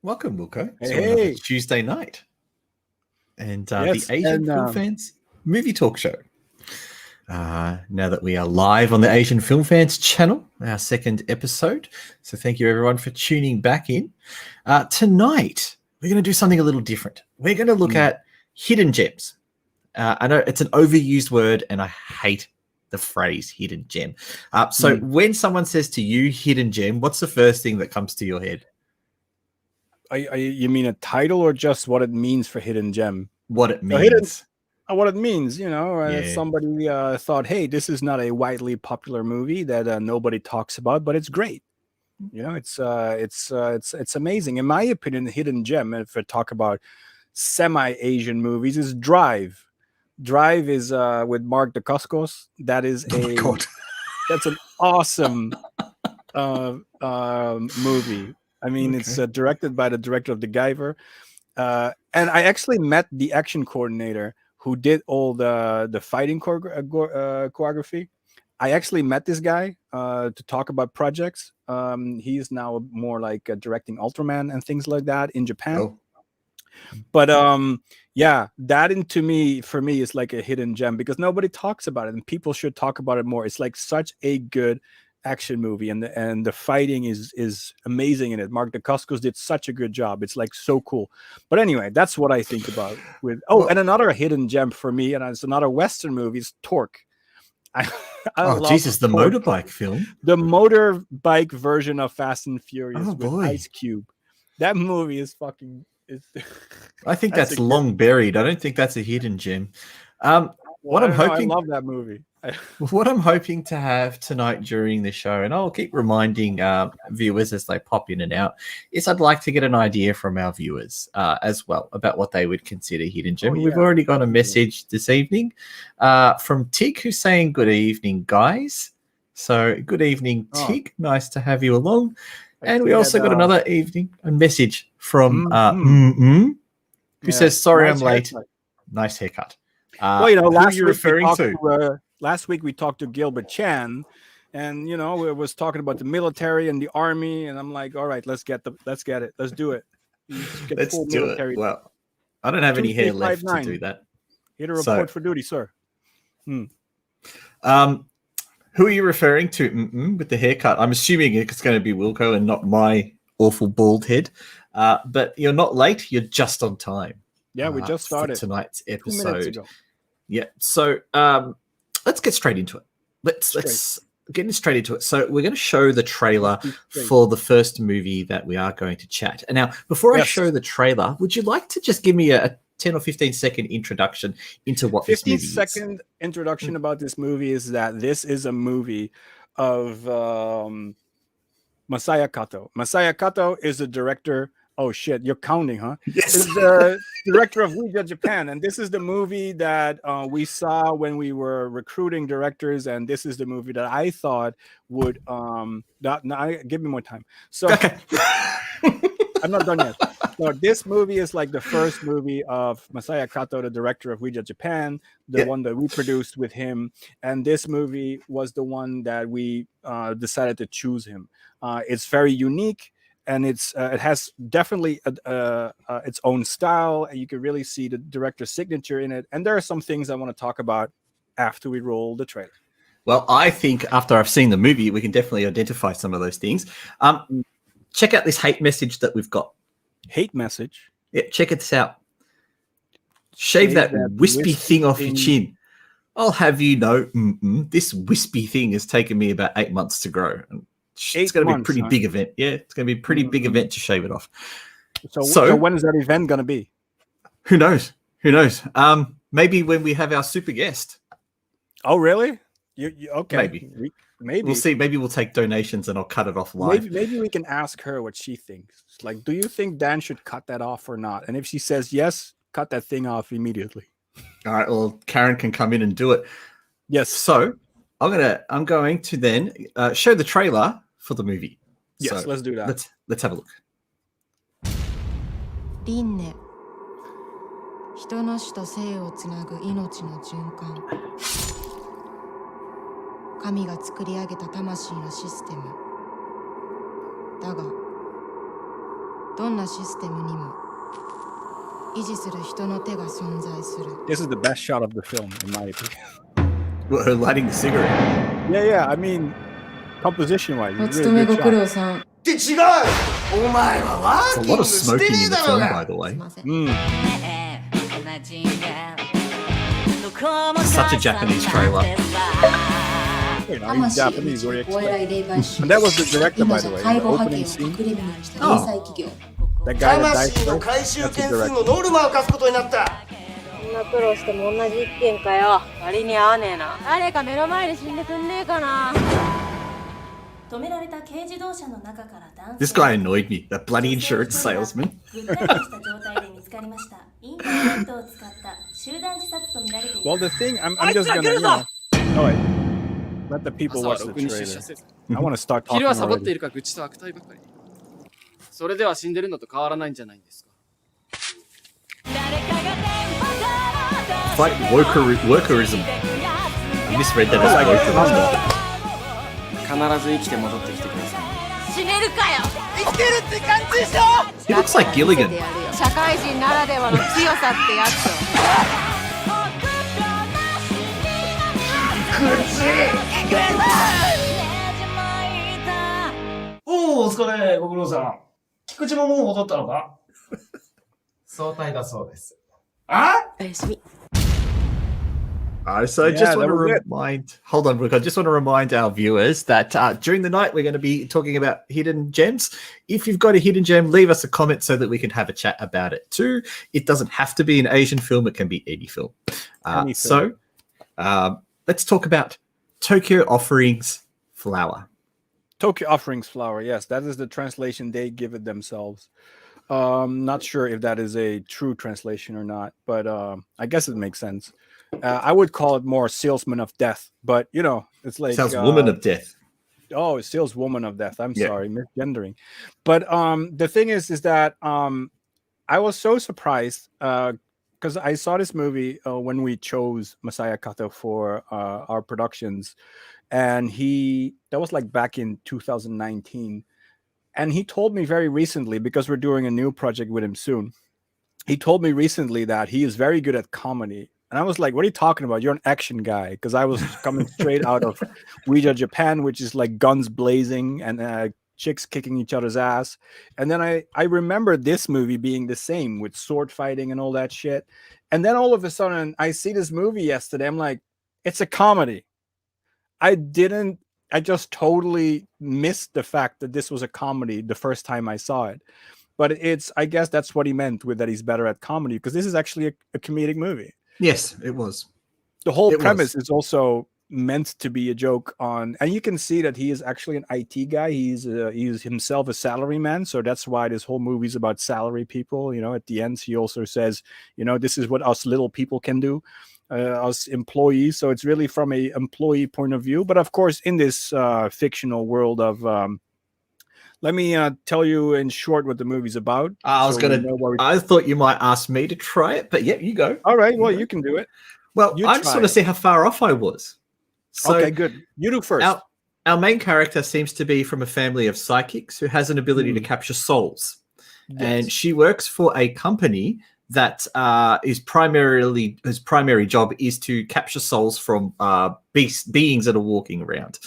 Welcome, Wilco, to another Hey. Tuesday night. And Yes, the Asian and Film Fans movie talk show. Now that we are live on the Asian Film Fans channel, our second episode. So thank you everyone for tuning back in. Tonight, we're going to do something a little different. We're going to look at hidden gems. I know it's an overused word and I hate the phrase hidden gem. So when someone says to you hidden gem, what's the first thing that comes to your head? you mean a title or just what it means for hidden gem? What it means. What it means, Yeah. somebody thought, hey, this is not a widely popular movie that nobody talks about, but it's great. It's amazing. In my opinion, the hidden gem, if I talk about semi-Asian movies, is Drive. Drive is with Mark Dacascos. That is that's an awesome movie. I mean, it's directed by the director of The Guyver. And I actually met the action coordinator who did all the fighting choreography. I actually met this guy to talk about projects. He's now more like directing Ultraman and things like that in Japan. Oh. But that for me is like a hidden gem because nobody talks about it and people should talk about it more. It's like such a good action movie and the fighting is amazing in it. Mark Dacascos did such a good job. It's like so cool. But anyway, that's what I think about with and another hidden gem for me, and it's another Western movie, is Torque. I love Jesus, the Torque. motorbike film. The motorbike version of Fast and Furious with Ice Cube. That movie is fucking I think that's long buried. I don't think that's a hidden gem. I love that movie. What I'm hoping to have tonight during the show, and I'll keep reminding viewers as they pop in and out, is I'd like to get an idea from our viewers as well about what they would consider hidden gem. We've already got a message this evening from Tig, who's saying good evening, guys. So good evening, Tig. Nice to have you along. And we also got another a message from who says, sorry, nice I'm late. Haircut. Nice haircut. Last week we talked to Gilbert Chan, and we was talking about the military and the army, and I'm like, all right, let's get it, let's do it. Let's do it. Well, I don't have any hair left to do that. Hit a report for duty, sir. Who are you referring to with the haircut? I'm assuming it's going to be Wilco and not my awful bald head. But you're not late. You're just on time. Yeah, we just started for tonight's episode. 2 minutes ago. Yeah. So let's get straight into it. Let's get straight into it. So we're going to show the trailer for the first movie that we are going to chat. And now, before I show the trailer, would you like to just give me a 10 or 15 second introduction into what this movie is? 15-second introduction about this movie is that this is a movie of Masaya Kato. Masaya Kato is the director. Oh shit, you're counting, huh? Yes. Is the director of Ouija Japan, and this is the movie that we saw when we were recruiting directors, and this is the movie that I thought would give me more time. So I'm not done yet. So this movie is like the first movie of Masaya Kato, the director of Ouija Japan, the one that we produced with him, and this movie was the one that we decided to choose him. It's very unique. And it has definitely its own style, and you can really see the director's signature in it. And there are some things I want to talk about after we roll the trailer. Well, I think after I've seen the movie, we can definitely identify some of those things. Check out this hate message that we've got. Hate message? Yeah, check this out. Shave that wispy thing off your chin. I'll have you know, this wispy thing has taken me about 8 months to grow. It's going to be a pretty big event. Yeah, it's going to be a pretty big event to shave it off. So when is that event going to be? Who knows? Maybe when we have our super guest. Oh, really? Okay. Maybe. We'll see. Maybe we'll take donations and I'll cut it off live. Maybe we can ask her what she thinks. Like, do you think Dan should cut that off or not? And if she says yes, cut that thing off immediately. All right. Well, Karen can come in and do it. Yes. So I'm going to then show the trailer for the movie. Yes, so let's do that. Let's have a look. 輪廻、人の死と生をつなぐ命の循環。神が作り上げた魂のシステム。だが、どんなシステムにも維持する人の手が存在する。 This is the best shot of the film, in my opinion. Well, her lighting the cigarette. Yeah, I mean, composition-wise, お it's 勤め really ご good 苦 shot. 労さん。って違うお前はワ There's ー a キン lot グ of して smoking ね in え the だろう film, が by the すい way. ません。Such a Japanese trailer. You know, he's Japanese, what do you お expect? 偉い霊媒師 And that was the director, 今 by じ the ゃ way, 介 the 護派 opening 遣を scene. 隠れ蓑にした零細企業 That guy that died 魂の first, 回収 that's the 件数の director. ノルマを課すことになったそんな苦労しても同じ一件かよ。割に合わねえな。誰か目の前で死んでくんねえかな。止められた軽自動車の中から男 This guy annoyed me. That bloody insurance salesman. ぐったりとした状態で見つかりました。インターネットを使った集団自殺と見られてい Well, ます the thing, I'm just gonna, you know, oh, wait. Let the people 朝は watch ろ the くに出社 trailer. せず I want to start 昼 talking はサボって already. いるか愚痴と悪態ばかり。それでは死んでるのと変わらないんじゃないんですか。 It's like workerism. I misread that as workerism. 必ず生きて戻ってきてください。死ねるかよ。 He looks like Gilligan. 社会人ならではの強さってやつ。おお、お疲れ、ご苦労さん。菊池ももう戻ったのか早退だそうです。あ おやすみ。So I Yeah, just want that to was it. hold on, Brooke. I just want to remind our viewers that during the night we're going to be talking about hidden gems. If you've got a hidden gem, leave us a comment so that we can have a chat about it too. It doesn't have to be an Asian film; it can be any film. Any So let's talk about Tokyo Offerings Flower. Tokyo Offerings Flower, yes, that is the translation they give it themselves. Not sure if that is a true translation or not, but I guess it makes sense. I would call it more Salesman of Death, but you know, it's like Sounds Woman of Death. Oh, Saleswoman of Death. I'm Yeah. sorry, misgendering. But the thing is that I was so surprised because I saw this movie when we chose Masaya Kato for our productions, and that was like back in 2019. And he told me very recently, because we're doing a new project with him soon, he told me recently that he is very good at comedy. And I was like, what are you talking about? You're an action guy. Because I was coming straight out of Ouija Japan, which is like guns blazing and chicks kicking each other's ass. And then I remember this movie being the same with sword fighting and all that shit. And then all of a sudden, I see this movie yesterday. I'm like, it's a comedy. I just totally missed the fact that this was a comedy the first time I saw it. But I guess that's what he meant with that he's better at comedy, because this is actually a comedic movie. Yes, it was. The whole It premise was. is also meant to be a joke on, and you can see that he is actually an IT guy. He's himself a salaryman, so that's why this whole movie is about salary people. You know, at the end, he also says, you know, this is what us little people can do, us employees. So it's really from a employee point of view. But of course, in this fictional world of let me tell you in short what the movie's about. I thought you might ask me to try it, but yeah, you go. All right, well, you can do it. Well, You I just try want to it. see how far off I was. So Okay, good. You do first. Our main character seems to be from a family of psychics who has an ability to capture souls. And she works for a company that his primary job is to capture souls from beings that are walking around.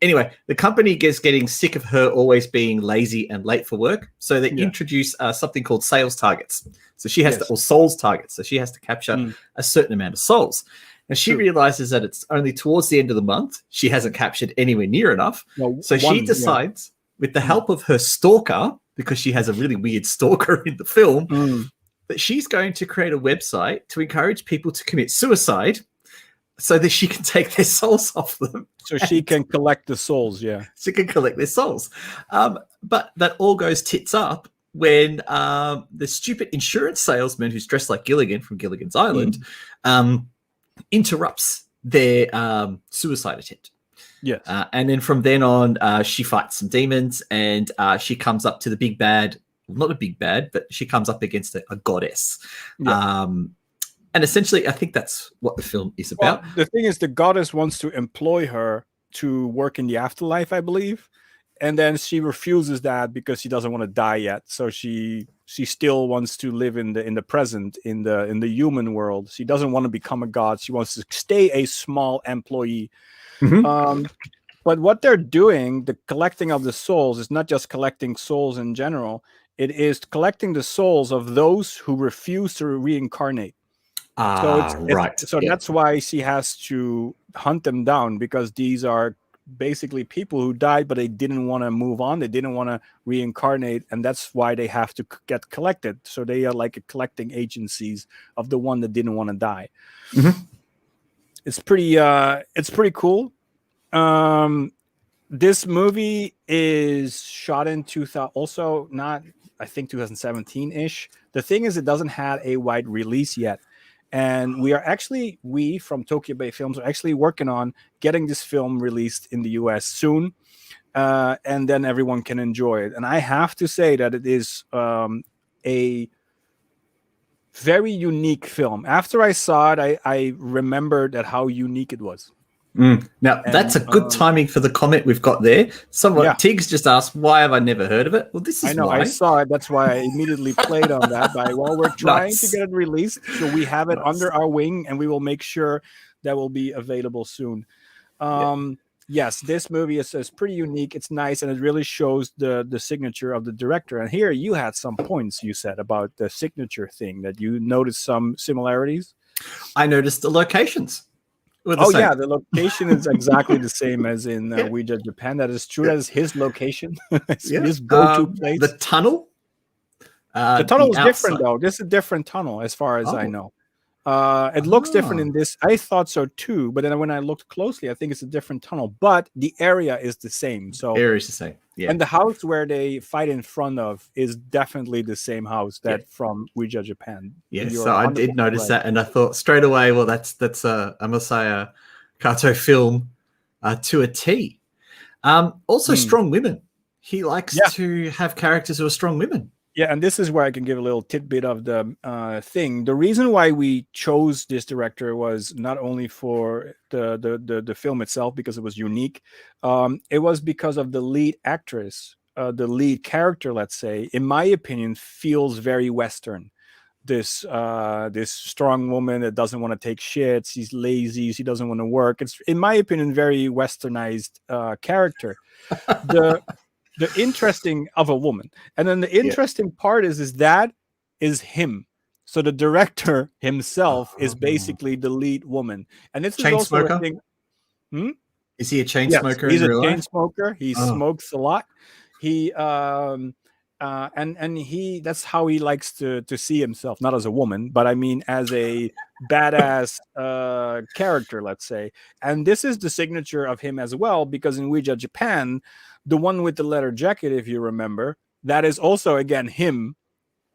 Anyway, the company is getting sick of her always being lazy and late for work, so they introduce something called sales targets. So she has or souls targets. So she has to capture a certain amount of souls. And she realizes that it's only towards the end of the month. She hasn't captured anywhere near enough. So she decides, with the help of her stalker, because she has a really weird stalker in the film, that she's going to create a website to encourage people to commit suicide so that she can take their souls off them. So she can collect the souls, She can collect their souls. But that all goes tits up when the stupid insurance salesman who's dressed like Gilligan from Gilligan's Island interrupts their suicide attempt. Yes. And then from then on, she fights some demons and she comes up to the big bad. Not a big bad, but she comes up against a goddess. And essentially, I think that's what the film is about. Well, the thing is, the goddess wants to employ her to work in the afterlife, I believe. and then she refuses that because she doesn't want to die yet. So she still wants to live in the present, in the human world. She doesn't want to become a god. She wants to stay a small employee. But what they're doing, the collecting of the souls, is not just collecting souls in general. It is collecting the souls of those who refuse to reincarnate. So that's why she has to hunt them down, because these are basically people who died, but they didn't want to move on. They didn't want to reincarnate, and that's why they have to get collected. So they are like collecting agencies of the one that didn't want to die. It's pretty cool. This movie is shot in 2000, also not, I think 2017-ish. The thing is, it doesn't have a wide release yet. And we from Tokyo Bay Films are actually working on getting this film released in the US soon. And then everyone can enjoy it. And I have to say that it is a very unique film. After I saw it, I remembered that how unique it was. Now, that's a good timing for the comment we've got there. Tiggs just asked, why have I never heard of it? Well, this is I know, why. I saw it. That's why I immediately played on that. We're trying to get it released, so we have it under our wing, and we will make sure that will be available soon. Yes, this movie is pretty unique. It's nice, and it really shows the signature of the director. And here you had some points you said about the signature thing, that you noticed some similarities. I noticed the locations. Yeah, the location is exactly the same as in Ouija Japan. That is true. That is his location. His go-to place. The tunnel. The tunnel is different, though. This is a different tunnel, as far as I know. It looks different in this. I thought so too, but then when I looked closely, I think it's a different tunnel. But the area is the same. So area is the same. Yeah. And the house where they fight in front of is definitely the same house that from Ouija Japan. Yeah, so I did notice that, and I thought straight away, well, that's a Masaya Kato film to a T. Also, strong women. He likes to have characters who are strong women. Yeah, and this is where I can give a little tidbit of the thing. The reason why we chose this director was not only for the film itself, because it was unique. It was because of the lead actress, the lead character, let's say, in my opinion, feels very Western. This strong woman that doesn't want to take shit. She's lazy. She doesn't want to work. It's, in my opinion, very Westernized character. The interesting of a woman, and then the interesting part is that is him. So the director himself is basically the lead woman, and it's also a thing. Is he a chain smoker? He's a chain smoker. He smokes a lot. He and he, that's how he likes to see himself, not as a woman, but I mean as a badass character, let's say. And this is the signature of him as well, because in Ouija Japan, the one with the leather jacket, if you remember, that is also, again, him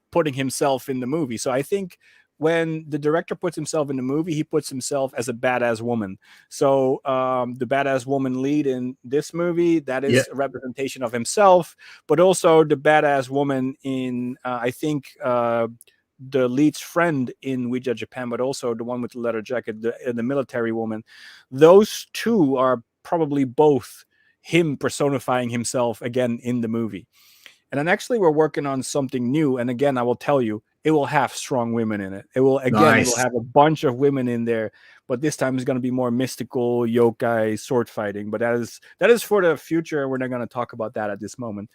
putting himself in the movie. So I think when the director puts himself in the movie, he puts himself as a badass woman. So the badass woman lead in this movie, that is a representation of himself, but also the badass woman in, I think, the lead's friend in Ouija Japan, but also the one with the leather jacket, the military woman. Those two are probably both him personifying himself again in the movie. And then actually we're working on something new. And again, I will tell you, it will have strong women in it. It will, again, it will have a bunch of women in there, but this time it's going to be more mystical, yokai, sword fighting. But that is for the future. We're not going to talk about that at this moment.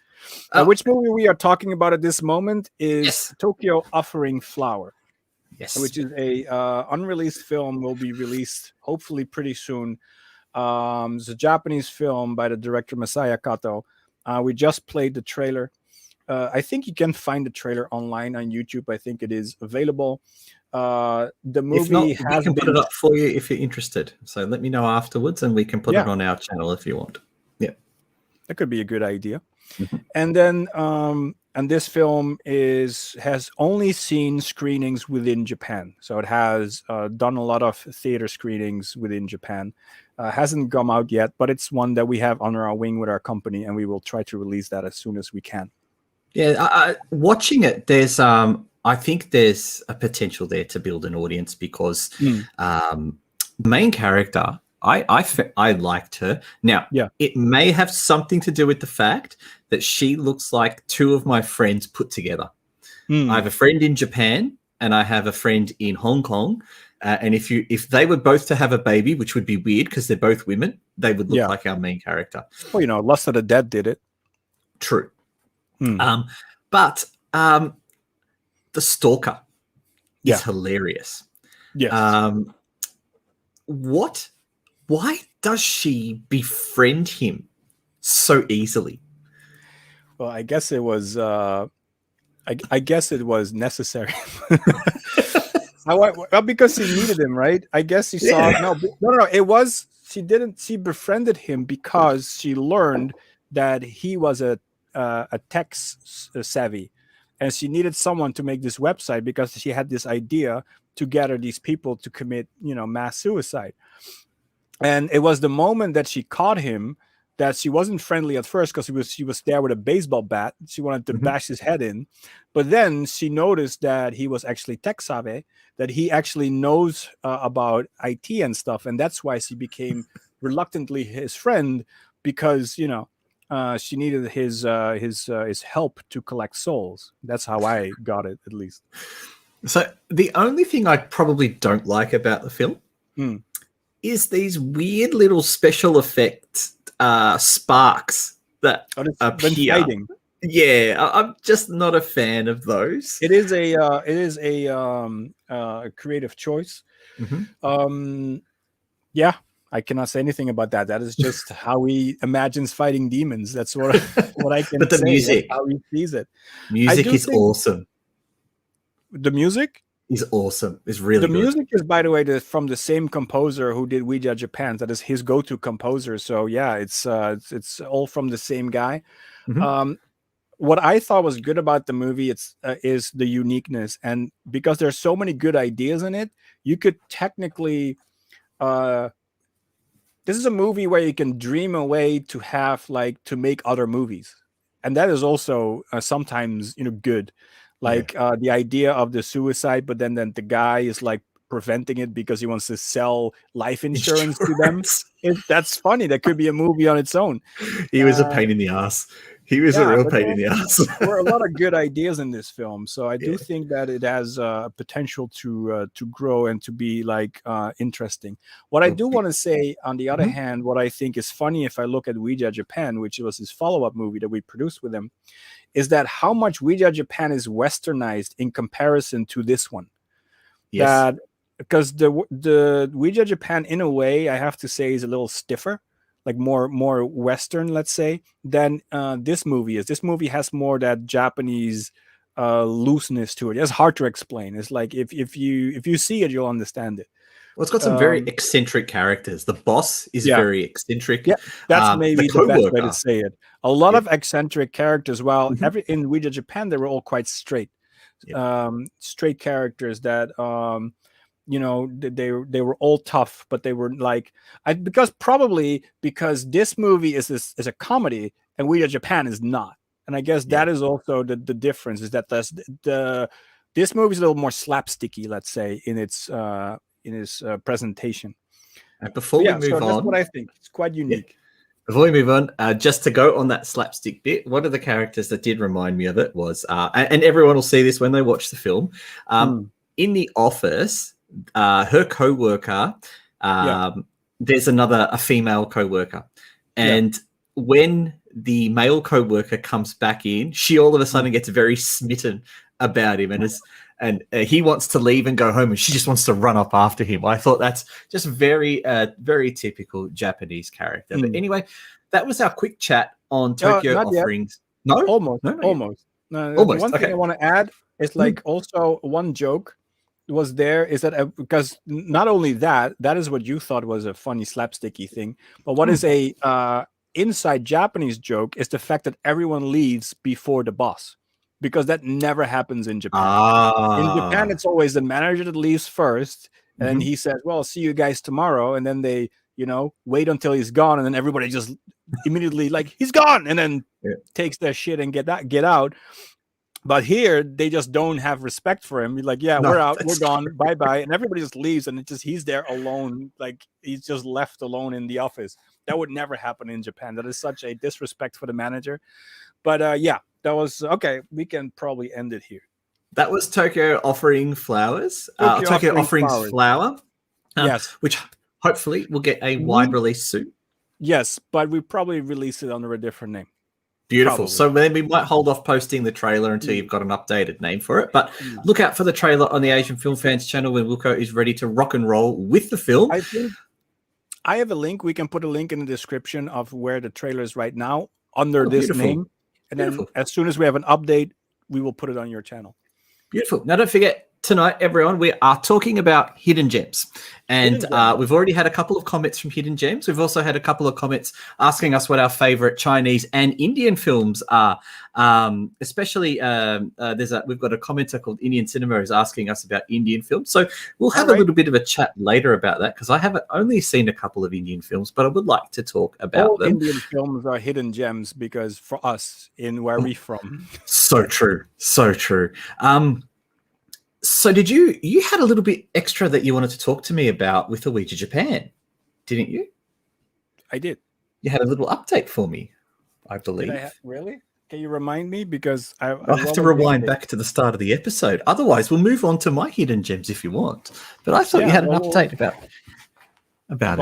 Which movie we are talking about at this moment is Tokyo Offering Flower. Yes. Which is a unreleased film, will be released hopefully pretty soon. It's a Japanese film by the director Masaya Kato. We just played the trailer. I think you can find the trailer online on YouTube. I think it is available. The movie if not, we can put it up for you if you're interested. So let me know afterwards, and we can put it on our channel if you want. Yeah, that could be a good idea. And then, and this film has only seen screenings within Japan. So it has done a lot of theater screenings within Japan. Hasn't come out yet, but it's one that we have under our wing with our company, and we will try to release that as soon as we can. Yeah, watching it, there's I think there's a potential there to build an audience, because the main character, I liked her. Now, Yeah. it may have something to do with the fact that she looks like two of my friends put together. I have a friend in Japan and I have a friend in Hong Kong. And if they were both to have a baby, which would be weird because they're both women, they would look like our main character. Well, you know, Lust of the Dead did it. True. But the stalker is hilarious. Yes. Why does she befriend him so easily? Well, I guess it was I guess it was necessary. Because she needed him, right? I guess she saw no. It was she befriended him because she learned that he was a tech savvy, and she needed someone to make this website because she had this idea to gather these people to commit, mass suicide. And it was the moment that she caught him that she wasn't friendly at first because she was there with a baseball bat. She wanted to bash his head in. But then she noticed that he was actually tech savvy, that he actually knows about IT and stuff. And that's why she became reluctantly his friend because, she needed his help to collect souls. That's how I got it, at least. So the only thing I probably don't like about the film is these weird little special effects sparks that appear. Fighting. Yeah, I'm just not a fan of those. It is a creative choice. Yeah, I cannot say anything about that. That is just how he imagines fighting demons. That's what I can. But the say. music, That's how he sees it. Music is awesome. The music is awesome. It's really the good. music is, by the way, from the same composer who did We Judge Japan. That is his go-to composer. So yeah, it's all from the same guy. What I thought was good about the movie is the uniqueness, and because there's so many good ideas in it, you could technically. This is a movie where you can dream away to have to make other movies, and that is also sometimes good. The idea of the suicide, but then the guy is preventing it because he wants to sell life insurance to them. That's funny. That could be a movie on its own. He was a pain in the ass. He was a real pain in the ass. There were a lot of good ideas in this film, so I do think that it has potential to grow and to be interesting. What I do want to say, on the other hand, what I think is funny if I look at Ouija Japan, which was his follow-up movie that we produced with him, is that how much Ouija Japan is westernized in comparison to this one. Yes. Because the Ouija Japan, in a way, I have to say, is a little stiffer. More Western, let's say, than this movie is. This movie has more that Japanese looseness to it. It's hard to explain. It's if you see it, you'll understand it. Well, it's got some very eccentric characters. The boss is very eccentric. Yeah, that's maybe the best way to say it. A lot of eccentric characters. While in Ouija Japan, they were all quite straight, straight characters that. They were all tough, but they were because this movie is a comedy and Ouija Japan is not, and I guess that is also the difference, is that this movie is a little more slapsticky, let's say, in its presentation. And before we move on, that's what I think. It's quite unique. Before we move on, just to go on that slapstick bit, one of the characters that did remind me of it was, and everyone will see this when they watch the film, in the office. Her co-worker, there's a female co-worker, and when the male co-worker comes back in, she all of a sudden gets very smitten about him, and he wants to leave and go home, and she just wants to run up after him. I thought that's just very typical Japanese character. But anyway, that was our quick chat on Tokyo offerings. Yet. No, almost. Almost. One thing I want to add is also one joke was there is that because not only that is what you thought was a funny slapsticky thing, but what is a inside Japanese joke is the fact that everyone leaves before the boss, because that never happens in Japan. In Japan, it's always the manager that leaves first, and then he says, well, see you guys tomorrow, and then they wait until he's gone, and then everybody just immediately he's gone, and then takes their shit and get out. But here they just don't have respect for him. He's like, yeah, No, we're out, we're that's gone, true. bye bye, and everybody just leaves, and he's there alone, like he's just left alone in the office. That would never happen in Japan. That is such a disrespect for the manager. But yeah, that was okay. We can probably end it here. That was Tokyo offering flowers. Tokyo offering flower. Yes, which hopefully will get a wide release soon. Yes, but we probably release it under a different name. Beautiful. Probably. So then we might hold off posting the trailer until you've got an updated name for it. But look out for the trailer on the Asian Film Fans channel when Wilco is ready to rock and roll with the film. I think I have a link. We can put a link in the description of where the trailer is right now under this name. And then as soon as we have an update, we will put it on your channel. Beautiful. Now, don't forget, tonight, everyone, we are talking about hidden gems. And we've already had a couple of comments from Hidden Gems. We've also had a couple of comments asking us what our favorite Chinese and Indian films are. Especially, we've got a commenter called Indian Cinema is asking us about Indian films. So we'll have a little bit of a chat later about that because I haven't only seen a couple of Indian films, but I would like to talk about them. Indian films are hidden gems because for us, in where we're from. So true. So true. So did you had a little bit extra that you wanted to talk to me about with Ouija Japan, didn't you? I did. You had a little update for me, I believe. Really? Can you remind me? Because I'll have to rewind back to the start of the episode. Otherwise, we'll move on to my hidden gems if you want. But I thought you had an update about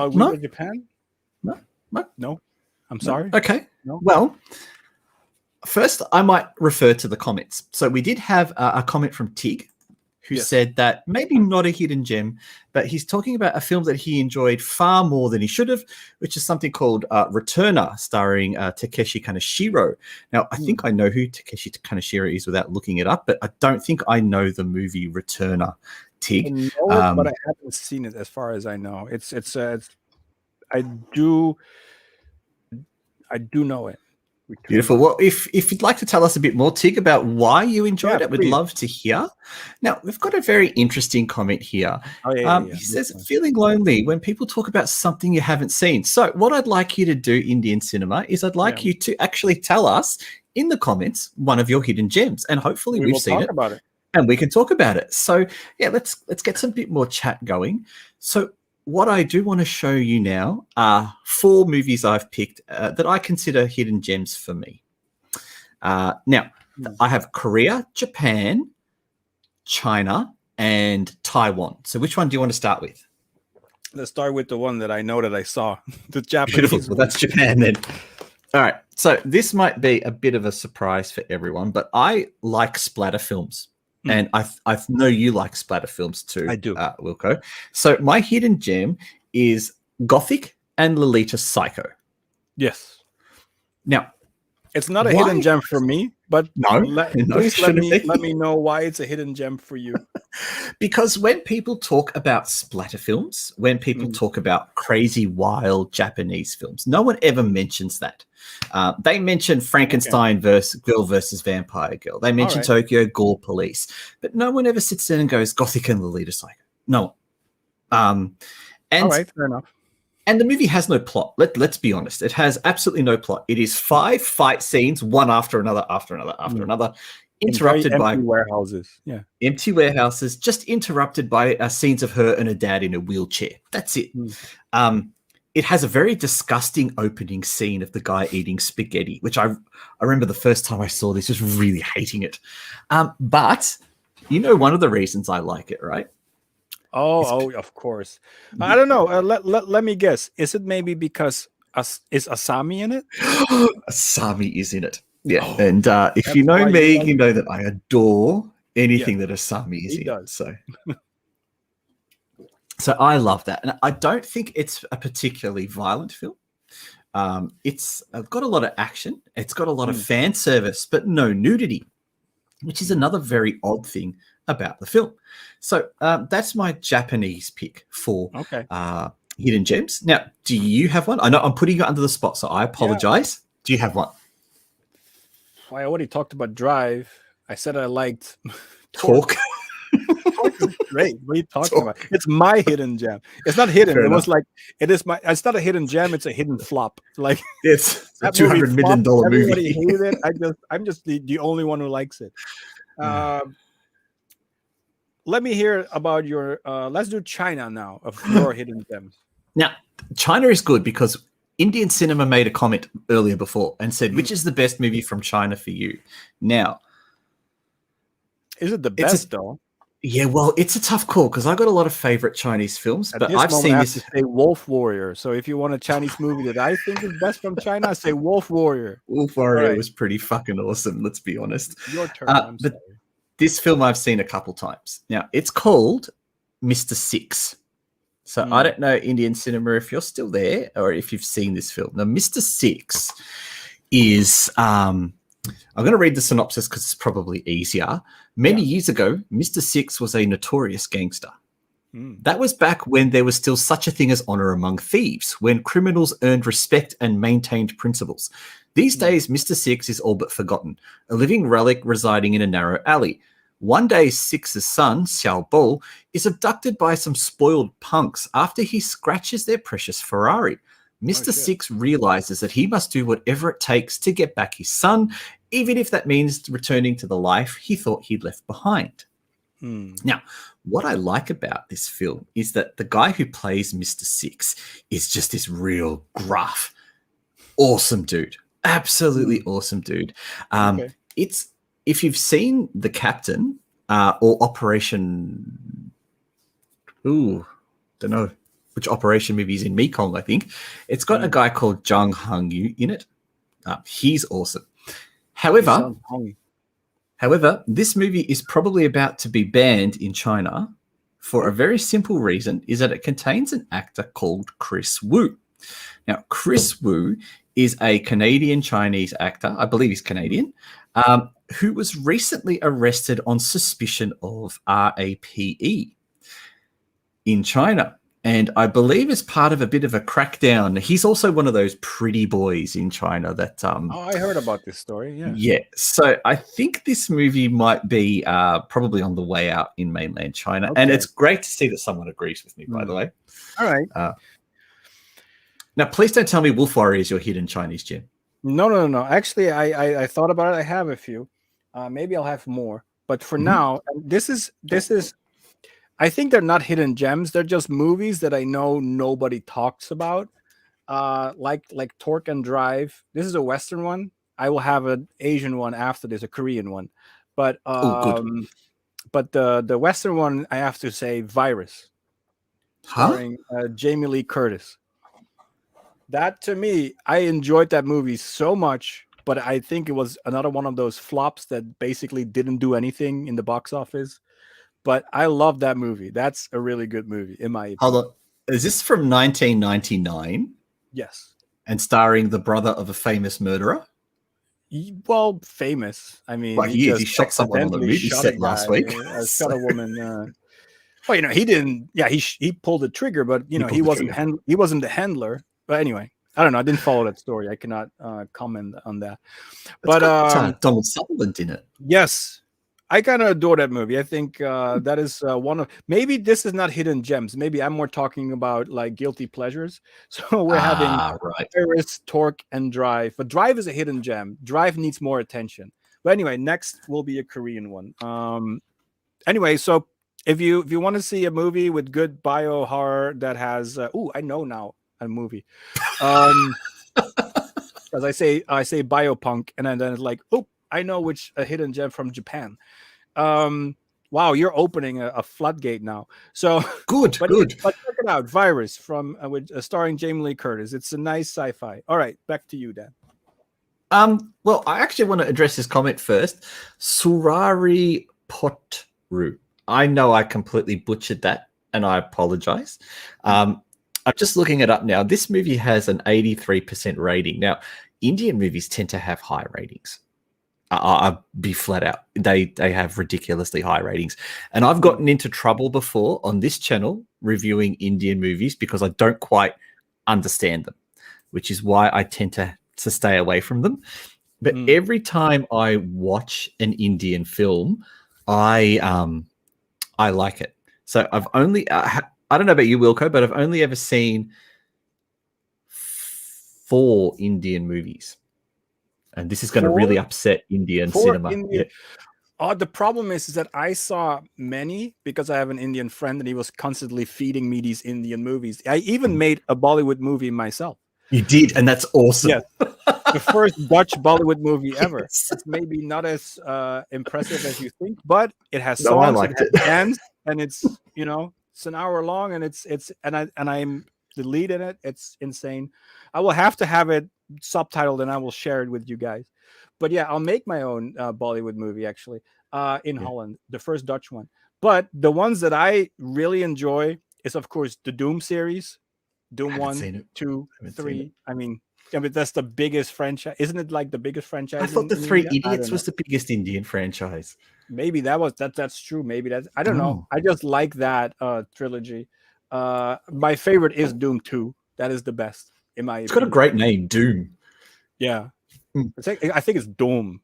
it. No? Japan? No. I'm sorry. Okay. No. Well, first, I might refer to the comments. So we did have a comment from Tig, who said that maybe not a hidden gem, but he's talking about a film that he enjoyed far more than he should have, which is something called Returner, starring Takeshi Kaneshiro. Now, I think I know who Takeshi Kaneshiro is without looking it up, but I don't think I know the movie Returner, Tig. I know it, but I haven't seen it as far as I know. I do know it. Beautiful. Well, if you'd like to tell us a bit more, Tig, about why you enjoyed it, we'd love to hear. Now, we've got a very interesting comment here. He says, feeling lonely when people talk about something you haven't seen. So what I'd like you to do, Indian Cinema, is I'd like you to actually tell us in the comments one of your hidden gems, and hopefully we've seen it, about it, and we can talk about it. So yeah, let's get some bit more chat going. So what I do want to show you now are 4 movies I've picked that I consider hidden gems for me. Now, I have Korea, Japan, China, and Taiwan. So which one do you want to start with? Let's start with the one that I know that I saw. The Japanese. Beautiful. Well, that's Japan then. All right. So this might be a bit of a surprise for everyone, but I like splatter films. And I know you like splatter films too. I do. Wilco. So my hidden gem is Gothic and Lolita Psycho. Yes. Now, it's not a hidden gem for me, but please let me know why it's a hidden gem for you. Because when people talk about splatter films, when people talk about crazy, wild Japanese films, no one ever mentions that. They mention Frankenstein Girl versus Vampire Girl. They mention Tokyo Gore Police, but no one ever sits down and goes Gothic and Lolita Psycho. No. And all right, fair enough. And the movie has no plot. Let's be honest. It has absolutely no plot. It is 5 fight scenes, one after another, interrupted by warehouses. Yeah. Empty warehouses, just interrupted by scenes of her and her dad in a wheelchair. That's it. It has a very disgusting opening scene of the guy eating spaghetti, which I remember the first time I saw this, just really hating it. But you know one of the reasons I like it, right? Oh, of course. I don't know. Let me guess. Is it maybe because is Asami in it? Asami is in it. Yeah. And if you know me, you know that I adore anything that Asami is in. So I love that. And I don't think it's a particularly violent film. It's got a lot of action. It's got a lot of fan service, but no nudity, which is another very odd thing about the film. So that's my Japanese pick for hidden gems. Now, do you have one? I know I'm putting you under the spot, so I apologize. Do you have one? I already talked about Drive. I said I liked Talk. Torque is great. What are you talking about? It's my hidden gem. It's not hidden. Fair it was enough. like it is my. It's not a hidden gem. It's a hidden flop. Like It's a that movie $200 million flopped. Everybody movie. hated it. I'm just the only one who likes it. Let me hear about your. Let's do China now of your hidden gems. Now, China is good because Indian cinema made a comment earlier before and said, which is the best movie from China for you? Now, is it the best though? Yeah, well, it's a tough call because I got a lot of favorite Chinese films, but I've seen this. To say Wolf Warrior. So if you want a Chinese movie that I think is best from China, I say Wolf Warrior. Wolf Warrior was pretty fucking awesome. Let's be honest. Your turn. I'm sorry. This film I've seen a couple times. Now, it's called Mr. Six. So I don't know, Indian cinema, if you're still there or if you've seen this film. Now, Mr. Six is, I'm going to read the synopsis because it's probably easier. Many years ago, Mr. Six was a notorious gangster. That was back when there was still such a thing as honor among thieves, when criminals earned respect and maintained principles. These days, Mr. Six is all but forgotten, a living relic residing in a narrow alley. One day, Six's son, Xiao Bo, is abducted by some spoiled punks after he scratches their precious Ferrari. Mr. Six realizes that he must do whatever it takes to get back his son, even if that means returning to the life he thought he'd left behind. Now, what I like about this film is that the guy who plays Mr. Six is just this real gruff, awesome dude. Absolutely awesome dude. It's, if you've seen The Captain or Operation, don't know which Operation movie is in Mekong, I think. It's got a guy called Jung Hung Yu in it. He's awesome. However, this movie is probably about to be banned in China for a very simple reason, is that it contains an actor called Chris Wu. Now, Chris Wu is a Canadian-Chinese actor, I believe he's Canadian, who was recently arrested on suspicion of RAPE in China. And I believe as part of a bit of a crackdown, he's also one of those pretty boys in China that... I heard about this story, Yeah, so I think this movie might be probably on the way out in mainland China. And it's great to see that someone agrees with me, by the way. All right. Now, please don't tell me Wolf Warrior is your hidden Chinese gem. No. Actually, I thought about it. I have a few. Maybe I'll have more. But for now, this is. I think they're not hidden gems. They're just movies that I know nobody talks about. Like Torque and Drive. This is a Western one. I will have an Asian one after this, a Korean one. But but the Western one, I have to say, Virus, starring Jamie Lee Curtis. That, to me, I enjoyed that movie so much, but I think it was another one of those flops that basically didn't do anything in the box office. But I love that movie. That's a really good movie, in my opinion. Hold on. Is this from 1999? Yes. And starring the brother of a famous murderer? Well, famous. I mean, like he shot someone on the movie set last week. Shot a woman. Well, he didn't. Yeah, he pulled the trigger, but he wasn't the handler. But anyway, I don't know. I didn't follow that story. I cannot comment on that. But Donald Sutherland in it. Yes, I kind of adore that movie. I think that is one of, maybe this is not hidden gems. Maybe I'm more talking about like guilty pleasures. So we're having Virus, Torque, and Drive. But Drive is a hidden gem. Drive needs more attention. But anyway, next will be a Korean one. Anyway, so if you want to see a movie with good bio horror that has, I know now a movie. Because I say biopunk, and then it's like, I know which a hidden gem from Japan. Wow, you're opening a floodgate now. So good. But check it out, Virus from starring Jamie Lee Curtis. It's a nice sci-fi. All right, back to you, Dan. Well, I actually want to address this comment first. Surari Potru. I know I completely butchered that, and I apologize. I'm just looking it up now. This movie has an 83% rating. Now, Indian movies tend to have high ratings. I'll be flat out. They have ridiculously high ratings. And I've gotten into trouble before on this channel reviewing Indian movies because I don't quite understand them, which is why I tend to stay away from them. But every time I watch an Indian film, I I like it. So I've only, I don't know about you, Wilco, but I've only ever seen 4 Indian movies. And this is going to really upset Indian cinema. The problem is that I saw many because I have an Indian friend and he was constantly feeding me these Indian movies. I even made a Bollywood movie myself. You did, and that's awesome. Yes. The first Dutch Bollywood movie ever. Yes. It's maybe not as impressive as you think, but it has songs, it has dance, and it's it's an hour long, and I'm the lead in it. It's insane. I will have to have it subtitled, and I will share it with you guys. But yeah, I'll make my own Bollywood movie actually in Holland, the first Dutch one. But the ones that I really enjoy is, of course, the Doom series. Doom 1, 2, 3. I mean, that's the biggest franchise. Isn't it like the biggest franchise? I thought the Three Idiots was the biggest Indian franchise. Maybe that's true. Maybe that's, I don't know. I just like that trilogy. My favorite is Doom 2. That is the best in my opinion. It's got a great name, Doom. Yeah. I think it's Doom.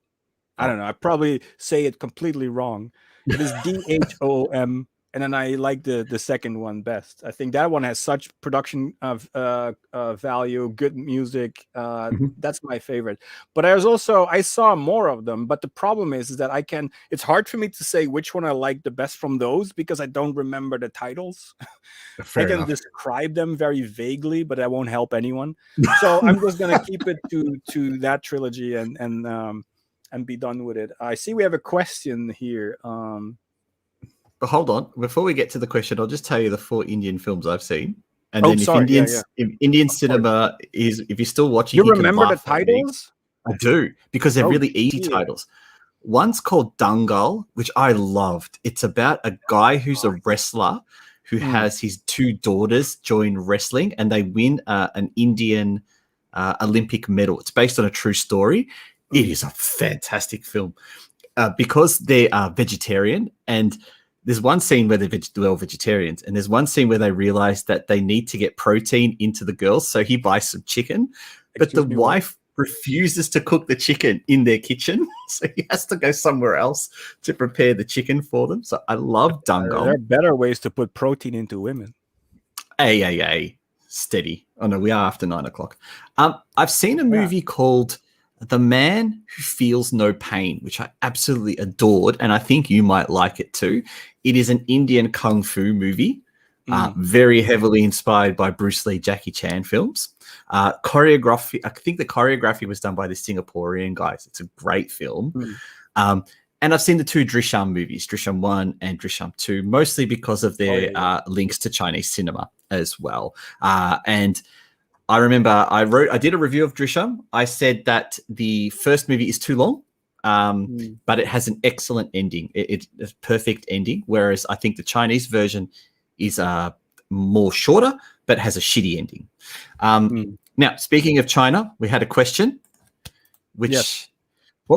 I don't know. I probably say it completely wrong. It is DHOOM. And then I like the second one best. I think that one has such production of value, good music. That's my favorite. But I saw more of them. But the problem is that it's hard for me to say which one I like the best from those because I don't remember the titles. I can describe them very vaguely, but that won't help anyone. So I'm just gonna keep it to that trilogy and be done with it. I see we have a question here. But hold on, before we get to the question, I'll just tell you the 4 Indian films I've seen. And then if Indian cinema is, if you're still watching, you remember the titles? I do, because they're really easy titles. One's called Dangal, which I loved. It's about a guy who's a wrestler who has his 2 daughters join wrestling and they win an Indian Olympic medal. It's based on a true story. It is a fantastic film because they are vegetarian, and there's one scene where they're all vegetarians, and there's one scene where they realize that they need to get protein into the girls, so he buys some chicken, but the wife refuses to cook the chicken in their kitchen, so he has to go somewhere else to prepare the chicken for them. So I love Dangal. There are better ways to put protein into women. Steady. Oh no, we are after 9 o'clock. I've seen a movie called The Man Who Feels No Pain, which I absolutely adored, and I think you might like it too. It is an Indian kung fu movie, very heavily inspired by Bruce Lee, Jackie Chan films. Choreography, I think the choreography was done by the Singaporean guys. It's a great film. And I've seen the 2 Drishyam movies, Drishyam 1 and Drishyam 2, mostly because of their links to Chinese cinema as well. And I remember I did a review of Drishyam. I said that the first movie is too long, but it has an excellent ending. It's a perfect ending, whereas I think the Chinese version is more shorter, but has a shitty ending. Now, speaking of China, we had a question, what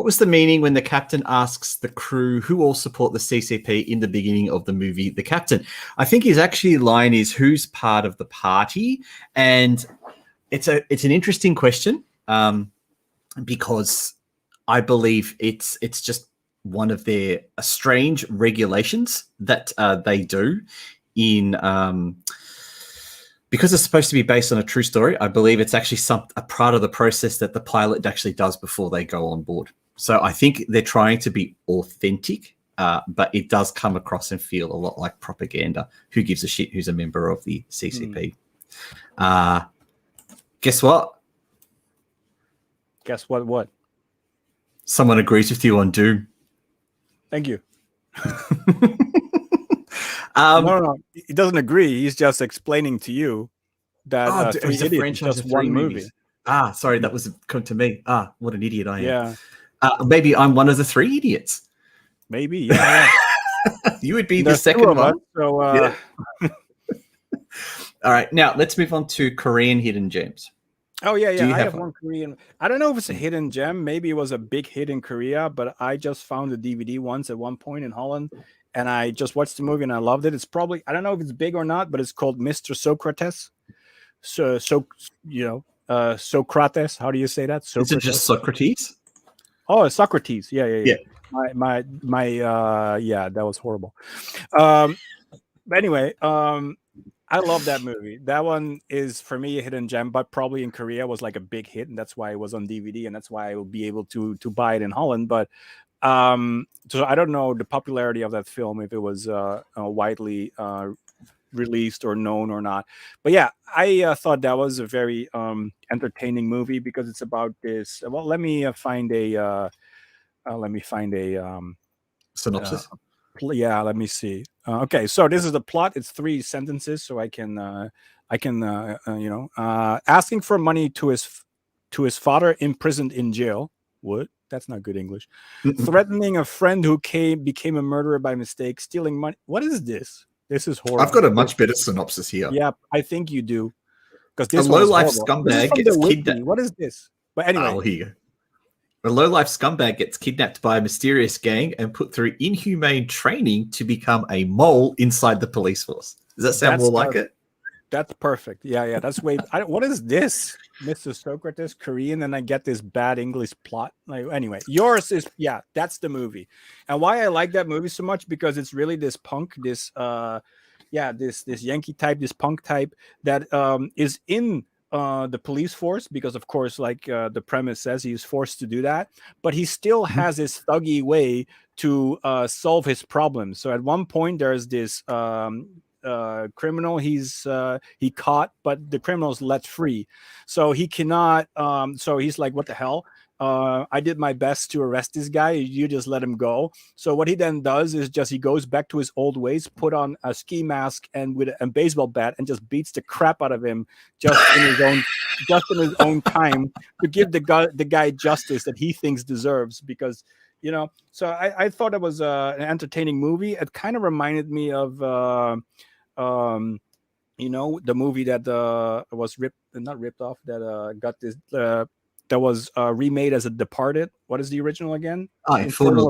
was the meaning when the captain asks the crew who all support the CCP in the beginning of the movie, The Captain? I think his actually line is, who's part of the party? And it's an interesting question because I believe it's just one of their strange regulations that they do in because it's supposed to be based on a true story. I believe it's actually a part of the process that the pilot actually does before they go on board. So I think they're trying to be authentic, but it does come across and feel a lot like propaganda. Who gives a shit who's a member of the CCP? Guess what? Guess what? Someone agrees with you on Doom. Thank you. No. He doesn't agree. He's just explaining to you that Three Idiots is just one movie. Sorry, that was come to me. What an idiot I am. Yeah. Maybe I'm one of the 3 idiots. Maybe, yeah. You would be the second one. So, yeah. All right, now let's move on to Korean hidden gems. Oh, yeah. I have one Korean. I don't know if it's a hidden gem. Maybe it was a big hit in Korea, but I just found the DVD once at one point in Holland, and I just watched the movie and I loved it. It's probably, I don't know if it's big or not, but it's called Mr. Socrates. Socrates. How do you say that? Is it just Socrates? Oh, Socrates. Yeah. Yeah. Yeah, that was horrible. But anyway, I love that movie. That one is for me a hidden gem, but probably in Korea was like a big hit, and that's why it was on DVD, and that's why I will be able to buy it in Holland. But so I don't know the popularity of that film, if it was widely released or known or not. But yeah, I thought that was a very entertaining movie because it's about this. Well, let me find a Synopsis. yeah, let me see. Okay, so this is the plot. It's 3 sentences, so I can asking for money to his father imprisoned in jail. What? That's not good English. Threatening a friend who became a murderer by mistake, stealing money. What is this? This is horrible. I've got a much better synopsis here. Yeah, I think you do. Because this a low-life scumbag gets kidnapped. What is this? But anyway. Oh, here you go. A low-life scumbag gets kidnapped by a mysterious gang and put through inhumane training to become a mole inside the police force. Does that sound more like it? That's perfect. Yeah. That's way. What is this, Mr. Socrates? Korean, and I get this bad English plot. Like anyway, yours is that's the movie, and why I like that movie so much because it's really this punk, this Yankee type, this punk type that is in the police force because of course, like the premise says, he's forced to do that, but he still has his thuggy way to solve his problems. So at one point, there's this criminal he caught, but the criminal's let free, so he cannot so he's like, what the hell, I did my best to arrest this guy, you just let him go. So what he then does is he goes back to his old ways, put on a ski mask and with a baseball bat and just beats the crap out of him just in his own time to give the guy justice that he thinks deserves, because so I thought it was an entertaining movie. It kind of reminded me of the movie that was not ripped off, that got this that was remade as a Departed. What is the original again? Infernal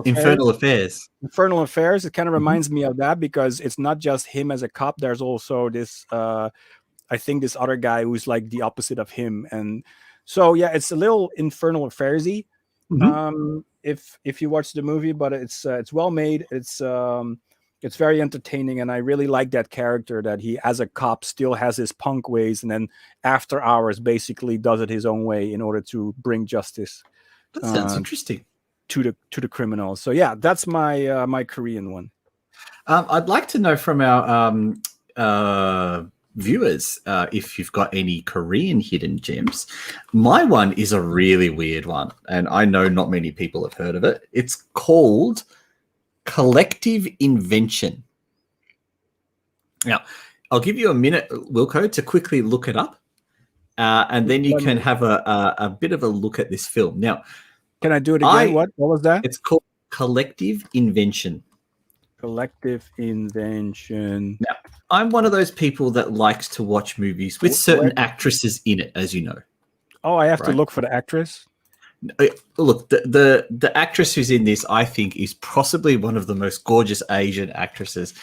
Affairs. Infernal Affairs. It kind of reminds me of that because it's not just him as a cop. There's also this I think this other guy who's like the opposite of him, and so yeah, it's a little Infernal Affairs-y. If you watch the movie, but it's well made. It's very entertaining, and I really like that character that he, as a cop, still has his punk ways, and then after hours, basically does it his own way in order to bring justice. That sounds interesting to the criminals. So yeah, that's my my Korean one. I'd like to know from our viewers if you've got any Korean hidden gems. My one is a really weird one, and I know not many people have heard of it. It's called Collective Invention. Now, I'll give you a minute, Wilco, to quickly look it up, and then you can have a bit of a look at this film. Now, can I do it again? What was that? It's called Collective Invention. Collective Invention. Now, I'm one of those people that likes to watch movies with certain actresses in it, as you know. Oh, I have to look for the actress? Look, the actress who's in this, I think, is possibly one of the most gorgeous Asian actresses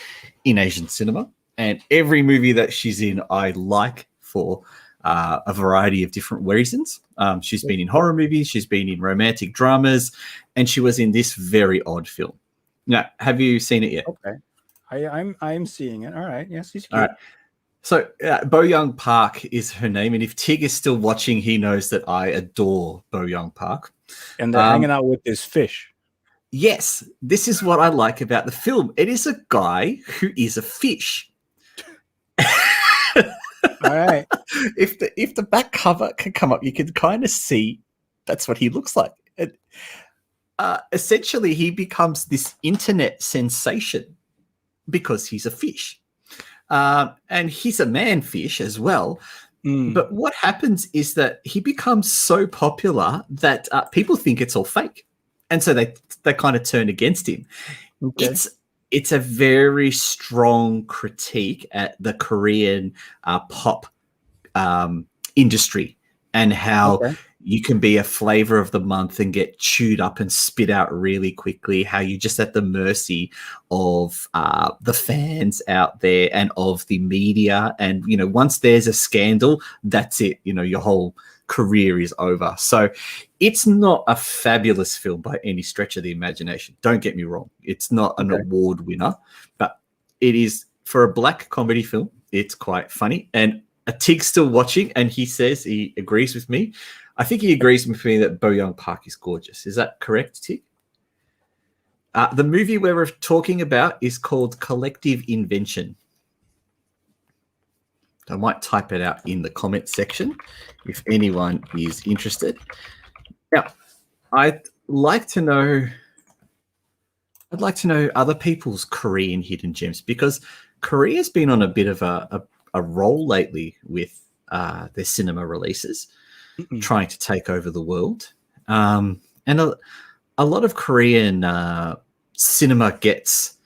in Asian cinema. And every movie that she's in, I like for a variety of different reasons. She's been in horror movies, she's been in romantic dramas, and she was in this very odd film. Now, have you seen it yet? Okay, I'm seeing it. All right, yes, she's cute. All right. So Bo Young Park is her name, and if Tig is still watching, he knows that I adore Bo Young Park. And they're hanging out with this fish. Yes, this is what I like about the film. It is a guy who is a fish. All right. If the back cover can come up, you can kind of see that's what he looks like. And, essentially, he becomes this internet sensation because he's a fish. And he's a man fish as well. But what happens is that he becomes so popular that people think it's all fake. And so they kind of turn against him. Okay. It's a very strong critique at the Korean pop industry and how you can be a flavor of the month and get chewed up and spit out really quickly, how you're just at the mercy of the fans out there and of the media. And, once there's a scandal, that's it. Your whole career is over. So It's not a fabulous film by any stretch of the imagination. Don't get me wrong. It's not an award winner, but it is, for a black comedy film, it's quite funny. And Tig's still watching, and he says he agrees with me. I think he agrees with me that Bo Young Park is gorgeous. Is that correct, Tig? The movie we're talking about is called Collective Invention. I might type it out in the comment section if anyone is interested. Now, I'd like to know other people's Korean hidden gems, because Korea's been on a bit of a roll lately with their cinema releases, trying to take over the world. And a lot of Korean cinema gets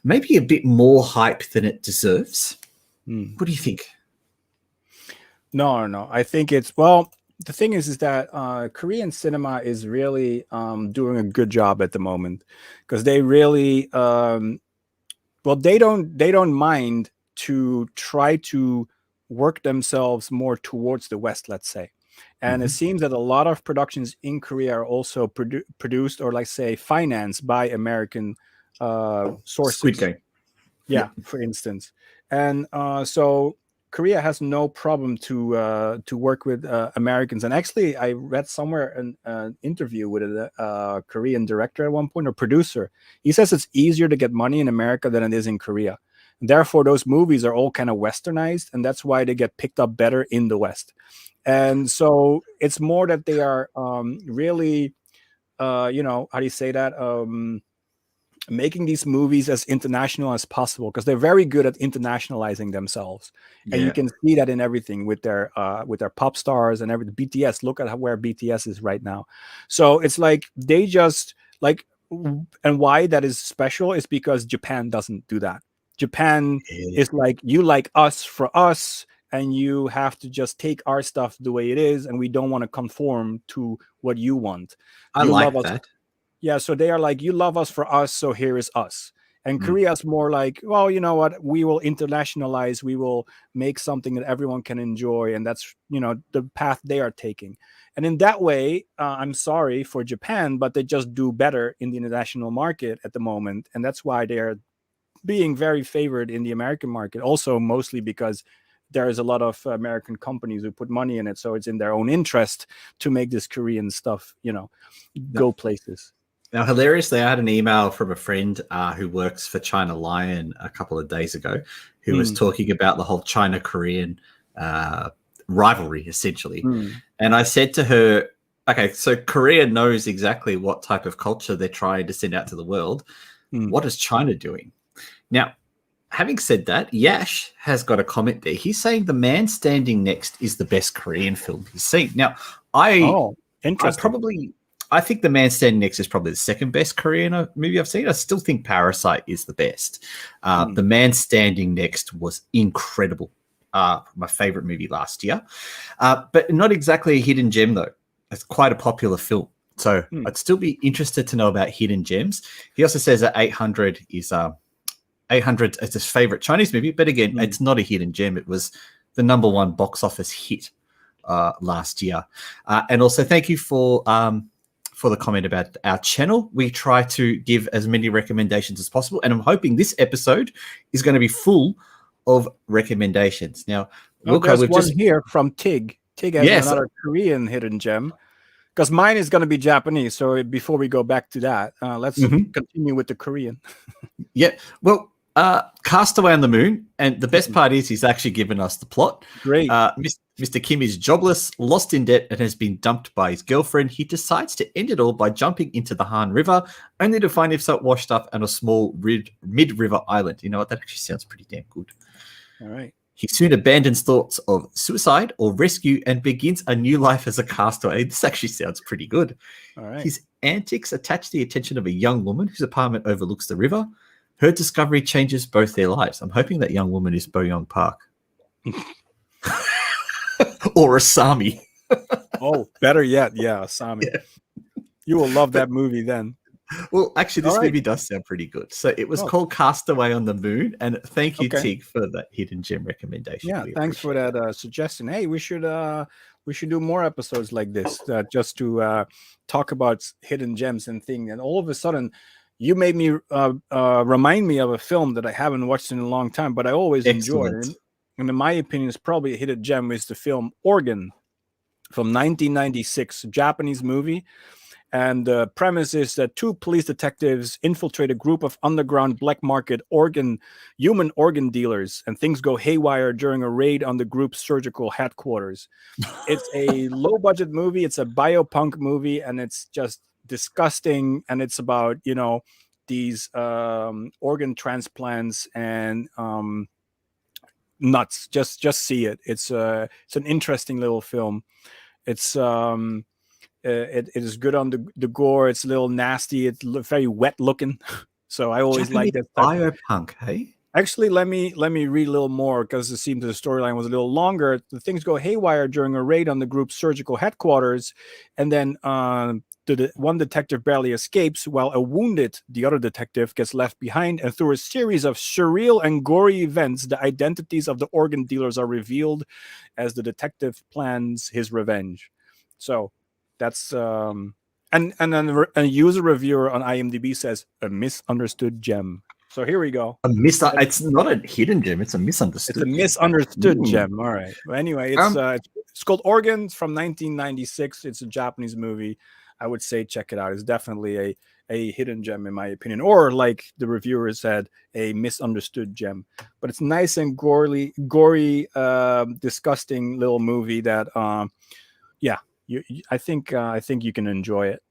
maybe a bit more hype than it deserves. What do you think? No. I think the thing is that Korean cinema is really doing a good job at the moment, because they really, they don't mind to try to work themselves more towards the West, let's say. And it seems that a lot of productions in Korea are also produced or, like, say, financed by American sources. Squid Game. Yeah, for instance. And so Korea has no problem to work with Americans. And actually, I read somewhere an interview with a Korean director at one point, or producer. He says it's easier to get money in America than it is in Korea. And therefore, those movies are all kind of westernized, and that's why they get picked up better in the West. And so it's more that they are really, how do you say that? Making these movies as international as possible, because they're very good at internationalizing themselves. And you can see that in everything with their pop stars and everything. BTS, look at where BTS is right now. So it's like they just like, and why that is special is because Japan doesn't do that. Japan is like, you like us for us, and you have to just take our stuff the way it is, and we don't want to conform to what you want. I like that. Yeah, so they are like, you love us for us, so here is us. And Korea's more like, well, you know what? We will internationalize. We will make something that everyone can enjoy. And that's, the path they are taking. And in that way, I'm sorry for Japan, but they just do better in the international market at the moment. And that's why they're being very favored in the American market. Also, mostly because there's a lot of American companies who put money in it. So it's in their own interest to make this Korean stuff, go places. Now, hilariously, I had an email from a friend who works for China Lion a couple of days ago, who was talking about the whole China-Korean rivalry, essentially. And I said to her, okay, so Korea knows exactly what type of culture they're trying to send out to the world. What is China doing? Now, having said that, Yash has got a comment there. He's saying The Man Standing Next is the best Korean film he's seen. Now, I think The Man Standing Next is probably the second best Korean movie I've seen. I still think Parasite is the best. The Man Standing Next was incredible. My favorite movie last year. But not exactly a hidden gem, though. It's quite a popular film. So I'd still be interested to know about hidden gems. He also says that 800 is 800 is his favorite Chinese movie. But again, it's not a hidden gem. It was the #1 box office hit last year. And also thank you for the comment about our channel. We try to give as many recommendations as possible, and I'm hoping this episode is going to be full of recommendations. Now, there's one here from Tig. Tig has another Korean hidden gem, because mine is going to be Japanese. So before we go back to that, let's continue with the Korean. Well, Castaway on the Moon, and the best part is he's actually given us the plot. Great. Mr. Kim is jobless, lost in debt, and has been dumped by his girlfriend. He decides to end it all by jumping into the Han River, only to find himself washed up on a small mid-river island. You know what? That actually sounds pretty damn good. All right. He soon abandons thoughts of suicide or rescue and begins a new life as a castaway. This actually sounds pretty good. All right. His antics attach the attention of a young woman whose apartment overlooks the river. Her discovery changes both their lives. I'm hoping that young woman is Bo Young Park. Or Asami. Oh, better yet. Yeah, Asami. Yeah. You will love that movie then. Well, actually, this movie does sound pretty good. So it was called Castaway on the Moon. And thank you, Tig, for that hidden gem recommendation. Yeah, thanks for that suggestion. Hey, we should We should do more episodes like this, just to talk about hidden gems and things. And all of a sudden, you made me remind me of a film that I haven't watched in a long time, but I always enjoy it. And in my opinion, it's probably a hidden gem is the film Organ from 1996, a Japanese movie. And the premise is that two police detectives infiltrate a group of underground black market human organ dealers, and things go haywire during a raid on the group's surgical headquarters. It's a low-budget movie. It's a biopunk movie, and it's just disgusting. And it's about, these organ transplants and nuts. Just see it. It's an interesting little film. It's it is good on the gore. It's a little nasty. It's very wet looking. So I always like that biopunk. Hey, actually, let me read a little more, because it seemed the storyline was a little longer. The things go haywire during a raid on the group's surgical headquarters, and then one detective barely escapes, while the other detective gets left behind. And through a series of surreal and gory events, the identities of the organ dealers are revealed as the detective plans his revenge. So that's and then a user reviewer on IMDb says a misunderstood gem. So here we go. It's not a hidden gem. It's a misunderstood. It's a misunderstood gem. All right. Well, anyway, it's called Organs from 1996. It's a Japanese movie. I would say check it out. It's definitely a hidden gem in my opinion, or like the reviewer said, a misunderstood gem. But it's nice and gory, disgusting little movie that I think you can enjoy it.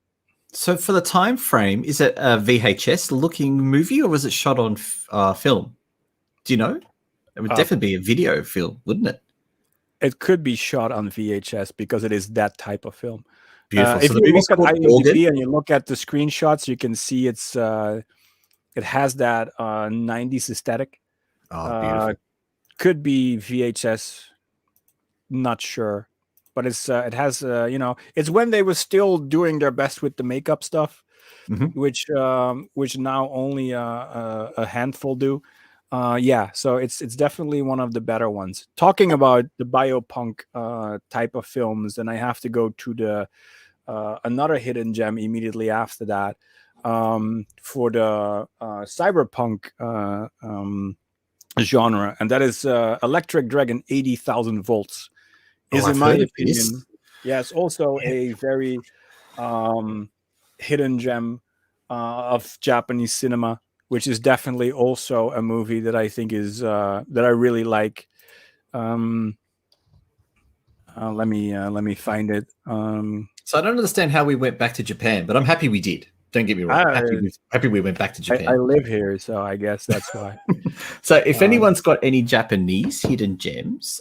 So for the time frame, is it a VHS looking movie, or was it shot on film? Do you know? It would definitely be a video film, wouldn't it? It could be shot on VHS because it is that type of film. Beautiful. If you look at IMDb and you look at the screenshots, you can see it has that 90s aesthetic. Oh, beautiful. Could be VHS, not sure. But it has it's when they were still doing their best with the makeup stuff, which now only a handful do. So it's definitely one of the better ones. Talking about the biopunk type of films, then I have to go to the another hidden gem immediately after that for the cyberpunk genre, and that is Electric Dragon 80,000 volts. Is in my opinion, it's also a very hidden gem of Japanese cinema, which is definitely also a movie that I think is that I really like. Let me find it. So I don't understand how we went back to Japan, but I'm happy we did. Don't get me wrong. Happy we went back to Japan. I live here, so I guess that's why. So if anyone's got any Japanese hidden gems,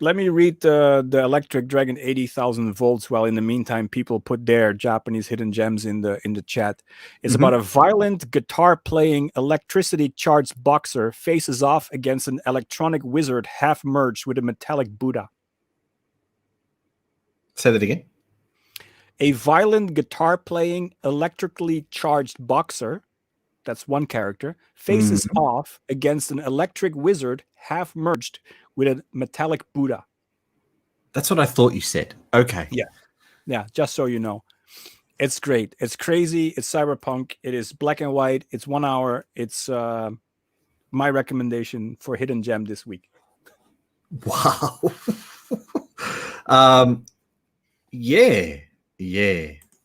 let me read the Electric Dragon 80,000 volts, while in the meantime people put their Japanese hidden gems in the chat. It's about a violent guitar playing electricity charged boxer faces off against an electronic wizard half merged with a metallic Buddha. Say that again. A violent guitar playing electrically charged boxer, that's one character, faces off against an electric wizard half merged with a metallic Buddha. That's what I thought you said. Okay. Yeah, just so you know. It's great. It's crazy. It's cyberpunk. It is black and white. It's 1 hour. It's my recommendation for hidden gem this week. Wow. Yeah.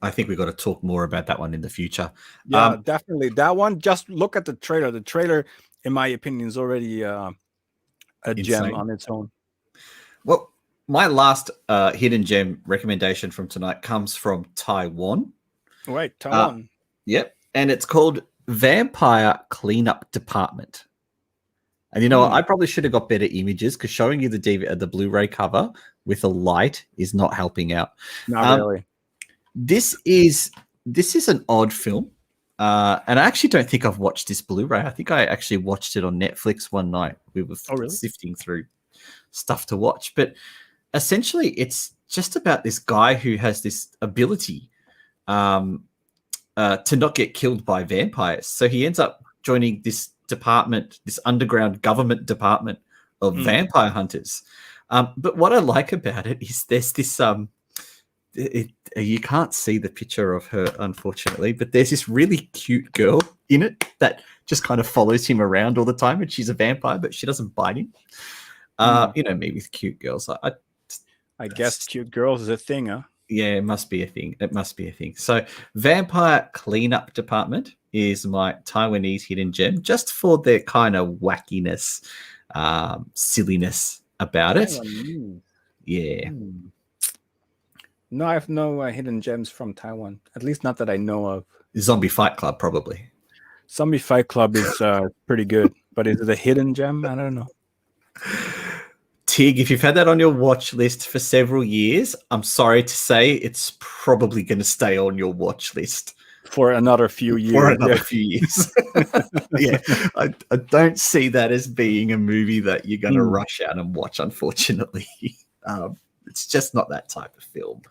I think we've got to talk more about that one in the future. Yeah, definitely. That one, just look at the trailer. The trailer, in my opinion, is already a gem on its own. Well, my last hidden gem recommendation from tonight comes from Taiwan. Right, Taiwan. Yep. And it's called Vampire Cleanup Department. And you know what? I probably should have got better images, because showing you the Blu-ray cover with a light is not helping out. Not really. This is an odd film. And I actually don't think I've watched this Blu-ray. I think I actually watched it on Netflix one night. We were sifting through stuff to watch. But essentially, it's just about this guy who has this ability to not get killed by vampires. So he ends up joining this department, this underground government department of vampire hunters. But what I like about it is there's this you can't see the picture of her, unfortunately, but there's this really cute girl in it that just kind of follows him around all the time, and she's a vampire, but she doesn't bite him. You know me with cute girls. I guess cute girls is a thing, huh? Yeah, it must be a thing. It must be a thing. So, Vampire Cleanup Department is my Taiwanese hidden gem, just for the kind of wackiness, silliness about it. Yeah. No, I have no hidden gems from Taiwan. At least not that I know of. Zombie Fight Club, probably. Zombie Fight Club is pretty good, but is it a hidden gem? I don't know. Tig, if you've had that on your watch list for several years, I'm sorry to say it's probably going to stay on your watch list for another few years. Yeah, I don't see that as being a movie that you're going to rush out and watch, unfortunately. It's just not that type of film.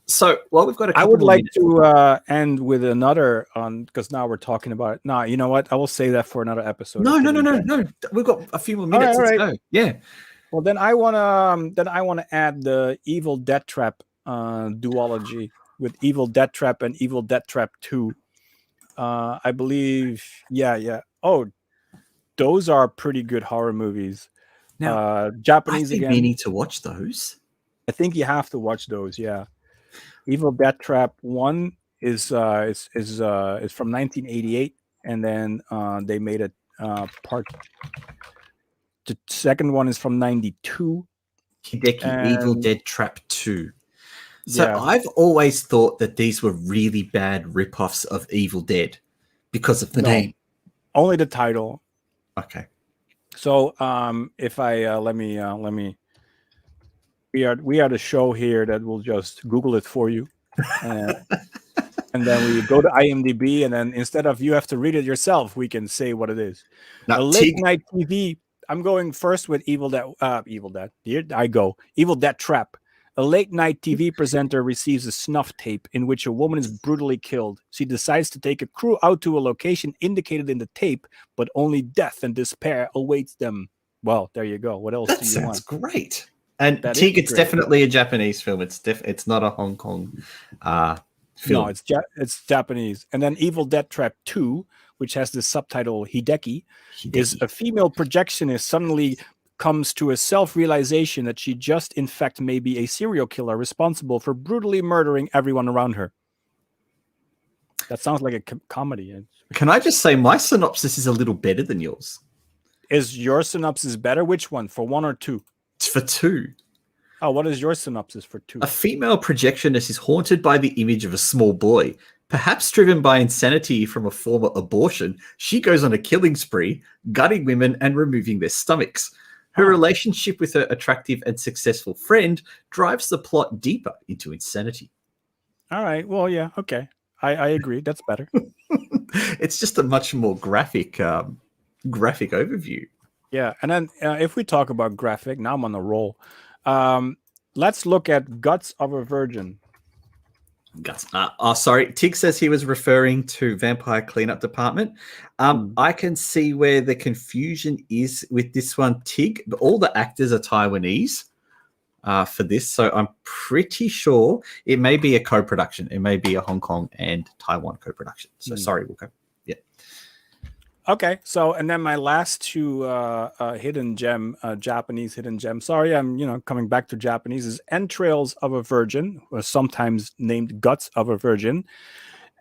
So, well, we've got a couple I would like minutes. to end with another because now we're talking about it. No, you know what? I will say that for another episode. No. We've got a few more minutes. All right. Let's go. Yeah. Well, then I wanna add the Evil Dead Trap duology with Evil Dead Trap and Evil Dead Trap 2. I believe, yeah. Oh, those are pretty good horror movies. Now, Japanese I've been again. meaning to watch those. I think you have to watch those. Yeah, Evil Dead Trap 1 is from 1988, and then they made it part. The second one is from 92. Hideki Evil Dead Trap 2. So Yeah. I've always thought that these were really bad rip-offs of Evil Dead because of the name. Only the title. Okay. So if I let me we are the show here that will just Google it for you. And then we go to IMDb, and then instead of you have to read it yourself, we can say what it is. Now, A late night TV. I'm going first with Evil Dead. Here I go. Evil Dead Trap. A late night TV presenter receives a snuff tape in which a woman is brutally killed. She decides to take a crew out to a location indicated in the tape, but only death and despair awaits them. Well, there you go. What else That do you sounds want? great. And That Tig, is it's great. definitely a Japanese film. It's not a Hong Kong film. No, it's Japanese. And then Evil Dead Trap 2, which has the subtitle Hideki, is a female projectionist suddenly comes to a self-realization that she just in fact may be a serial killer responsible for brutally murdering everyone around her. That sounds like a comedy. Can I just say my synopsis is a little better than yours? Is your synopsis better? Which one? For 1 or 2? It's for 2. Oh, what is your synopsis for 2? A female projectionist is haunted by the image of a small boy. Perhaps driven by insanity from a former abortion, she goes on a killing spree, gutting women and removing their stomachs. Her relationship with her attractive and successful friend drives the plot deeper into insanity. All right. Well, yeah. Okay. I agree. That's better. It's just a much more graphic overview. Yeah. And then if we talk about graphic, now I'm on a roll. Let's look at Guts of a Virgin. Guts. Sorry. Tig says he was referring to Vampire Cleanup Department. I can see where the confusion is with this one, Tig. But all the actors are Taiwanese for this, so I'm pretty sure it may be a co-production. It may be a Hong Kong and Taiwan co-production. So sorry, Wilco. Yeah. Okay. So, and then my last 2 hidden gem, Japanese hidden gem. Sorry, I'm coming back to Japanese. Is Entrails of a Virgin, or sometimes named Guts of a Virgin.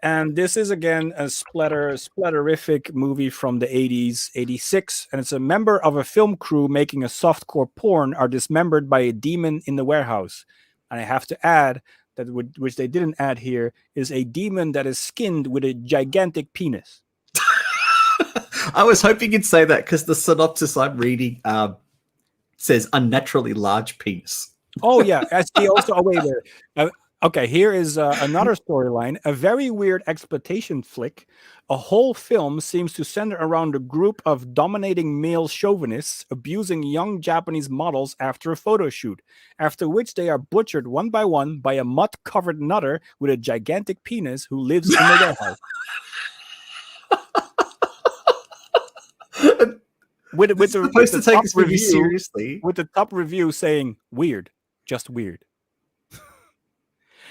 And this is again a splatterific movie from the 80s, 86, and it's a member of a film crew making a softcore porn are dismembered by a demon in the warehouse. And I have to add that which they didn't add here is a demon that is skinned with a gigantic penis. I was hoping you'd say that because the synopsis I'm reading says unnaturally large penis. Oh yeah, I see. Also, oh wait there. Okay, here is another storyline. A very weird exploitation flick. A whole film seems to center around a group of dominating male chauvinists abusing young Japanese models after a photo shoot, after which they are butchered one by one by a mutt-covered nutter with a gigantic penis who lives in the warehouse. with It's the supposed to take top this movie review, seriously. with the top review saying weird, just weird.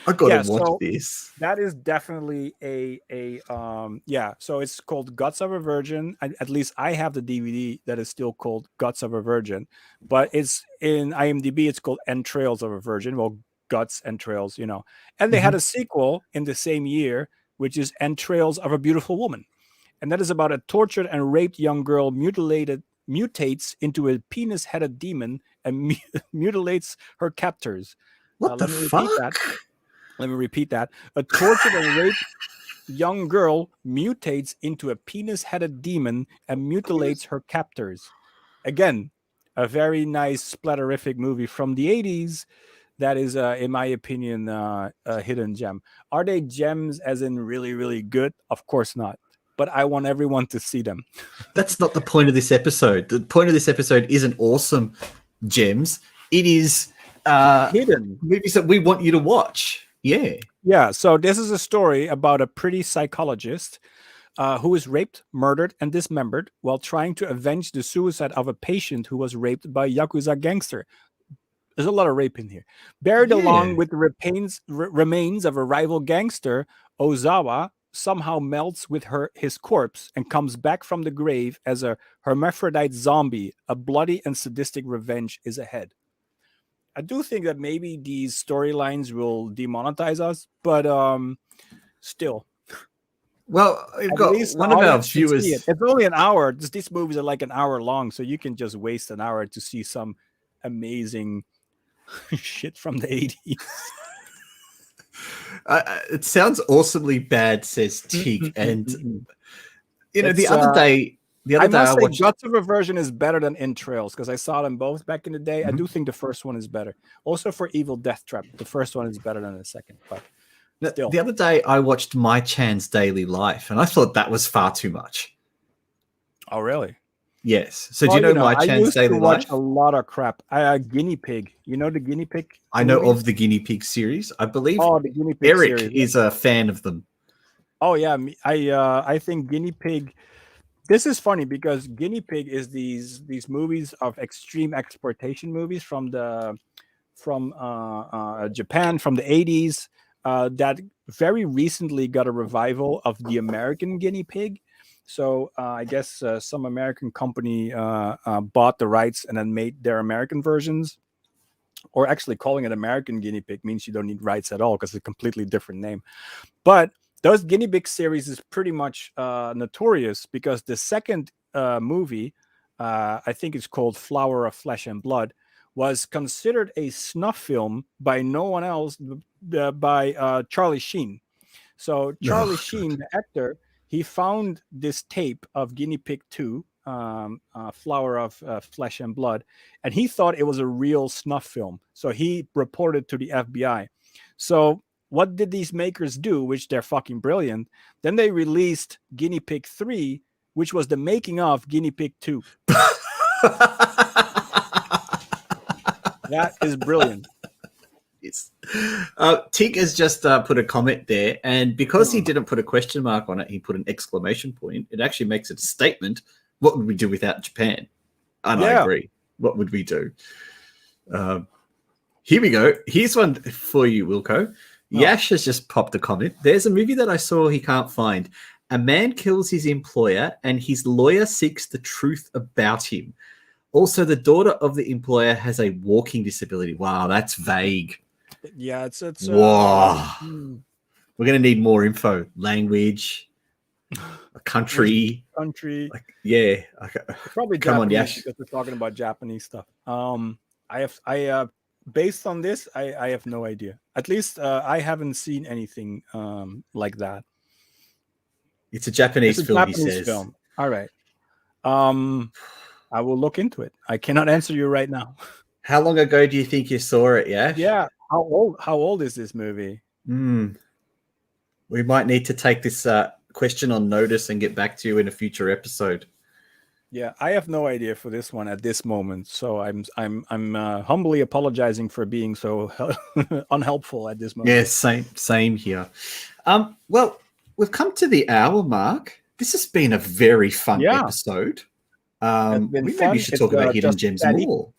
I gotta Yeah, watch so this. that is definitely yeah. So it's called Guts of a Virgin. At least I have the DVD that is still called Guts of a Virgin, but it's in IMDb. It's called Entrails of a Virgin. Well, guts, entrails, you know. And they had a sequel in the same year, which is Entrails of a Beautiful Woman, and that is about a tortured and raped young girl mutates into a penis-headed demon and mutilates her captors. What the fuck? Let me repeat that. A tortured and raped young girl mutates into a penis-headed demon and mutilates her captors. Again, a very nice splatterific movie from the 80s that is, in my opinion, a hidden gem. Are they gems as in really, really good? Of course not. But I want everyone to see them. That's not the point of this episode. The point of this episode isn't awesome gems. It is hidden movies that we want you to watch. Yeah. So this is a story about a pretty psychologist who is raped, murdered, and dismembered while trying to avenge the suicide of a patient who was raped by a Yakuza gangster. There's a lot of rape in here. Buried along with the remains of a rival gangster, Ozawa somehow melts with his corpse and comes back from the grave as a hermaphrodite zombie. A bloody and sadistic revenge is ahead. I do think that maybe these storylines will demonetize us, but still. Well, we've got one of our viewers. It's only an hour. These movies are like an hour long, so you can just waste an hour to see some amazing shit from the 80s. It sounds awesomely bad, says Tig. And, you know, the other day I watched Guts of a Virgin is better than Entrails because I saw them both back in the day. I do think the first one is better. Also for Evil Death Trap, the first one is better than the second. But still. The other day I watched My Chan's Daily Life, and I thought that was far too much. Oh, really? Yes. So do you know My Chan's Daily Life? I used to watch a lot of crap. Guinea Pig. You know the Guinea Pig? I know of the Guinea Pig series. I believe the Guinea Pig Eric series. is a fan of them. Oh yeah, I think Guinea Pig. This is funny because Guinea Pig is these movies of extreme exploitation movies from Japan from the 80s that very recently got a revival of the American Guinea Pig. So I guess some American company bought the rights and then made their American versions. Or actually calling it American Guinea Pig means you don't need rights at all because it's a completely different name. But those Guinea Pig series is pretty much notorious because the second movie, I think it's called Flower of Flesh and Blood, was considered a snuff film by no one else, by Charlie Sheen. So Charlie Sheen, the actor, he found this tape of Guinea Pig 2, Flower of Flesh and Blood, and he thought it was a real snuff film. So he reported to the FBI. So what did these makers do, which they're fucking brilliant? Then they released Guinea Pig 3, which was the making of Guinea Pig 2. That is brilliant. Yes. Tig has just put a comment there, and because he didn't put a question mark on it, he put an exclamation point. It actually makes it a statement. What would we do without Japan? And I agree. What would we do? Here we go. Here's one for you, Wilco. Yash has just popped a comment. There's a movie that I saw he can't find. A man kills his employer and his lawyer seeks the truth about him. Also, the daughter of the employer has a walking disability. Wow, that's vague. Yeah, it's wow. We're going to need more info. Language, a country. Like, yeah. Probably come Japanese on, Yash. because we're talking about Japanese stuff. I based on this, I have no idea. At least I haven't seen anything like that. It's a Japanese film, Japanese he says. Film. All right. I will look into it. I cannot answer you right now. How long ago do you think you saw it, Yash? Yeah. How old is this movie? We might need to take this question on notice and get back to you in a future episode. Yeah, I have no idea for this one at this moment. So I'm humbly apologizing for being so unhelpful at this moment. Yeah, same here. Well, we've come to the hour mark. This has been a very fun episode. been we fun. maybe should It's, talk about hidden just gems steady. more.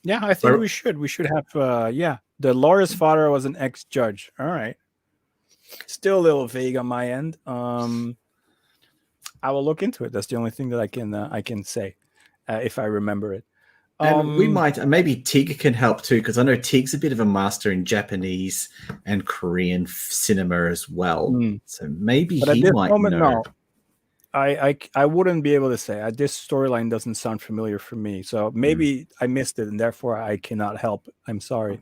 Yeah, I think Or- we should. We should have. The lawyer's father was an ex-judge. All right. Still a little vague on my end. I will look into it. That's the only thing that I can say, if I remember it. And we might, and maybe Tig can help too, because I know Tig's a bit of a master in Japanese and Korean cinema as well. So maybe But at he this might moment, know. no. I wouldn't be able to say. This storyline doesn't sound familiar for me. So maybe I missed it, and therefore I cannot help. I'm sorry.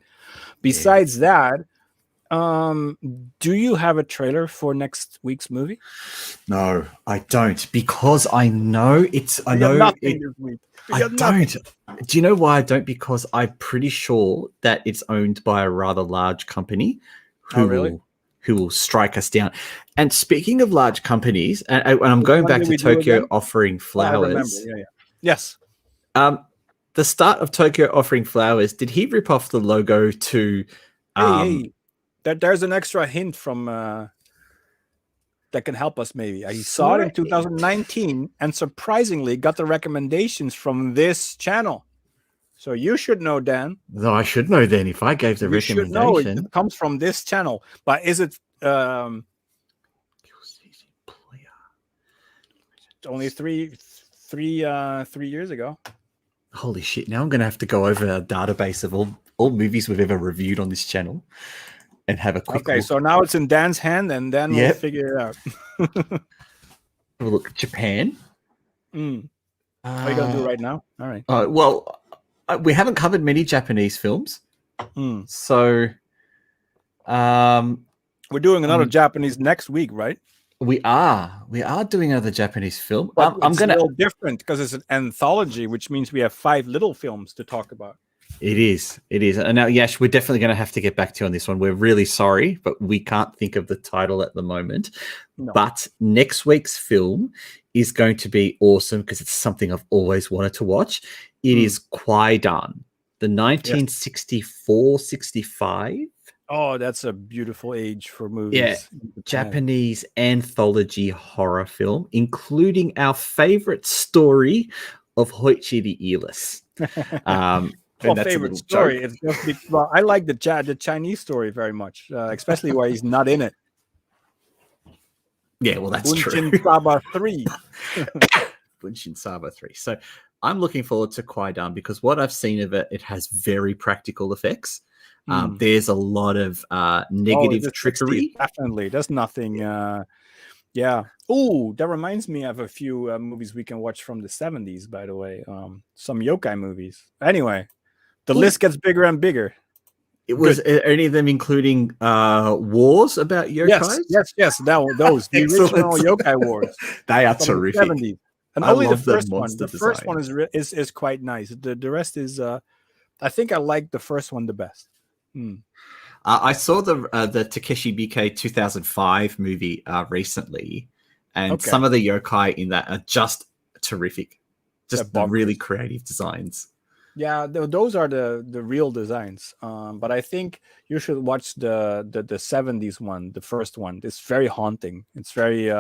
Besides that, do you have a trailer for next week's movie? No, I don't, because I know it's. I We got know nothing it. this week. I don't. Do you know why I don't? Because I'm pretty sure that it's owned by a rather large company who will strike us down. And speaking of large companies, and I'm going back to Tokyo Offering Flowers. Yeah. Yes. The start of Tokyo Offering Flowers, did he rip off the logo to Hey, there's an extra hint from that can help us maybe. He saw it in 2019 and surprisingly got the recommendations from this channel. So you should know, Dan. No, I should know then if I gave the You should know recommendation. it comes from this channel. But is it only three years ago? Holy shit. Now I'm going to have to go over a database of all movies we've ever reviewed on this channel and have a quick look. So now it's in Dan's hand and then we'll figure it out. Have a look. Japan. What are you going to do right now? All right. Well, we haven't covered many Japanese films. So we're doing another Japanese next week, right? We are doing another Japanese film. But I'm it's gonna a little different because it's an anthology, which means we have 5 little films to talk about. It is. And now, Yash, we're definitely going to have to get back to you on this one. We're really sorry, but we can't think of the title at the moment. No. But next week's film is going to be awesome because it's something I've always wanted to watch. It is Kwaidan, the 1964-65. Oh, that's a beautiful age for movies. Yeah, Japanese anthology horror film, including our favorite story of Hoichi the Earless. Favorite story. It's just I like the Chinese story very much, especially where he's not in it. Yeah, well, that's true. Bunshin Saba 3. Bunshin Saba 3. So I'm looking forward to Kwaidan because what I've seen of it, it has very practical effects. There's a lot of negative trickery. Definitely. There's nothing. Yeah. Oh, that reminds me of a few movies we can watch from the 70s, by the way. Some yokai movies. Anyway, the list gets bigger and bigger. It was any of them including wars about yokai? Yes. Those the original yokai wars. They are terrific. 70s. And only the first one. The design. first one is quite nice. The rest is. I think I like the first one the best. I saw the Takeshi Miike 2005 movie recently, and some of the yokai in that are just terrific. Just the really creative designs. Yeah, those are the real designs. But I think you should watch the 70s one, the first one. It's very haunting. It's very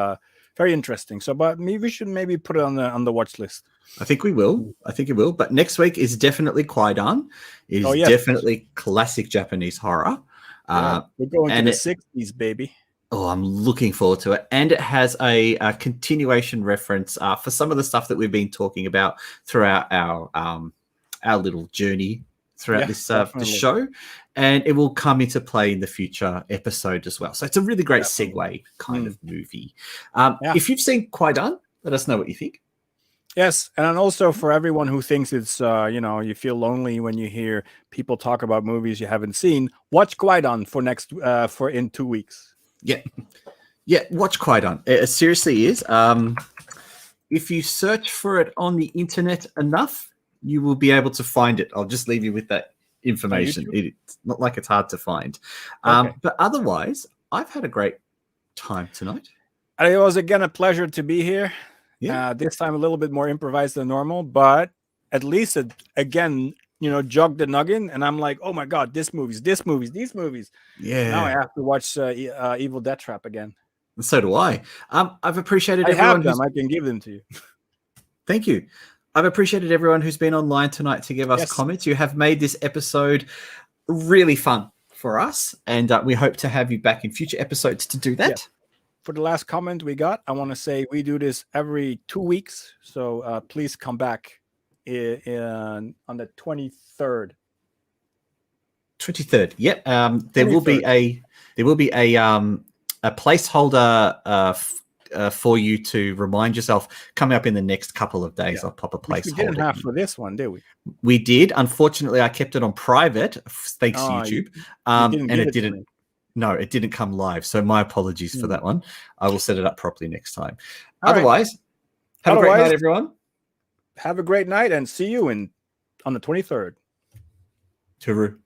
very interesting. So, but we should maybe put it on the watch list. I think we will. But next week is definitely Kwaidan. It is definitely classic Japanese horror. We're going to the 60s, baby. Oh, I'm looking forward to it. And it has a continuation reference for some of the stuff that we've been talking about throughout our little journey throughout this show. And it will come into play in the future episode as well. So it's a really great segue kind of movie. If you've seen Kwaidan, let us know what you think. Yes, and also for everyone who thinks it's you feel lonely when you hear people talk about movies you haven't seen, watch Kwaidan for in 2 weeks. Yeah, watch Kwaidan. It seriously is. If you search for it on the internet enough, you will be able to find it. I'll just leave you with that information. It's not like it's hard to find. But otherwise, I've had a great time tonight. It was again a pleasure to be here. Yeah. This time a little bit more improvised than normal, but at least it again, jogged the noggin, and I'm like, oh my god, these movies. Yeah. Now I have to watch Evil Death Trap again. So do I. I've appreciated I everyone have them. I can give them to you. Thank you. I've appreciated everyone who's been online tonight to give us Yes. comments. You have made this episode really fun for us, and we hope to have you back in future episodes to do that. Yeah. For the last comment we got, I want to say we do this every 2 weeks, so please come back on the 23rd. 23rd. Yep. There will be a placeholder for you to remind yourself coming up in the next couple of days. Yeah. I'll pop a Which we didn't placeholder. have for this one, did we? We did. Unfortunately, I kept it on private thanks to Oh, YouTube, you and give it to didn't. me. No, it didn't come live. So my apologies for that one. I will set it up properly next time. All right. Otherwise, have a great night, everyone. Have a great night and see you on the 23rd. Tooroo.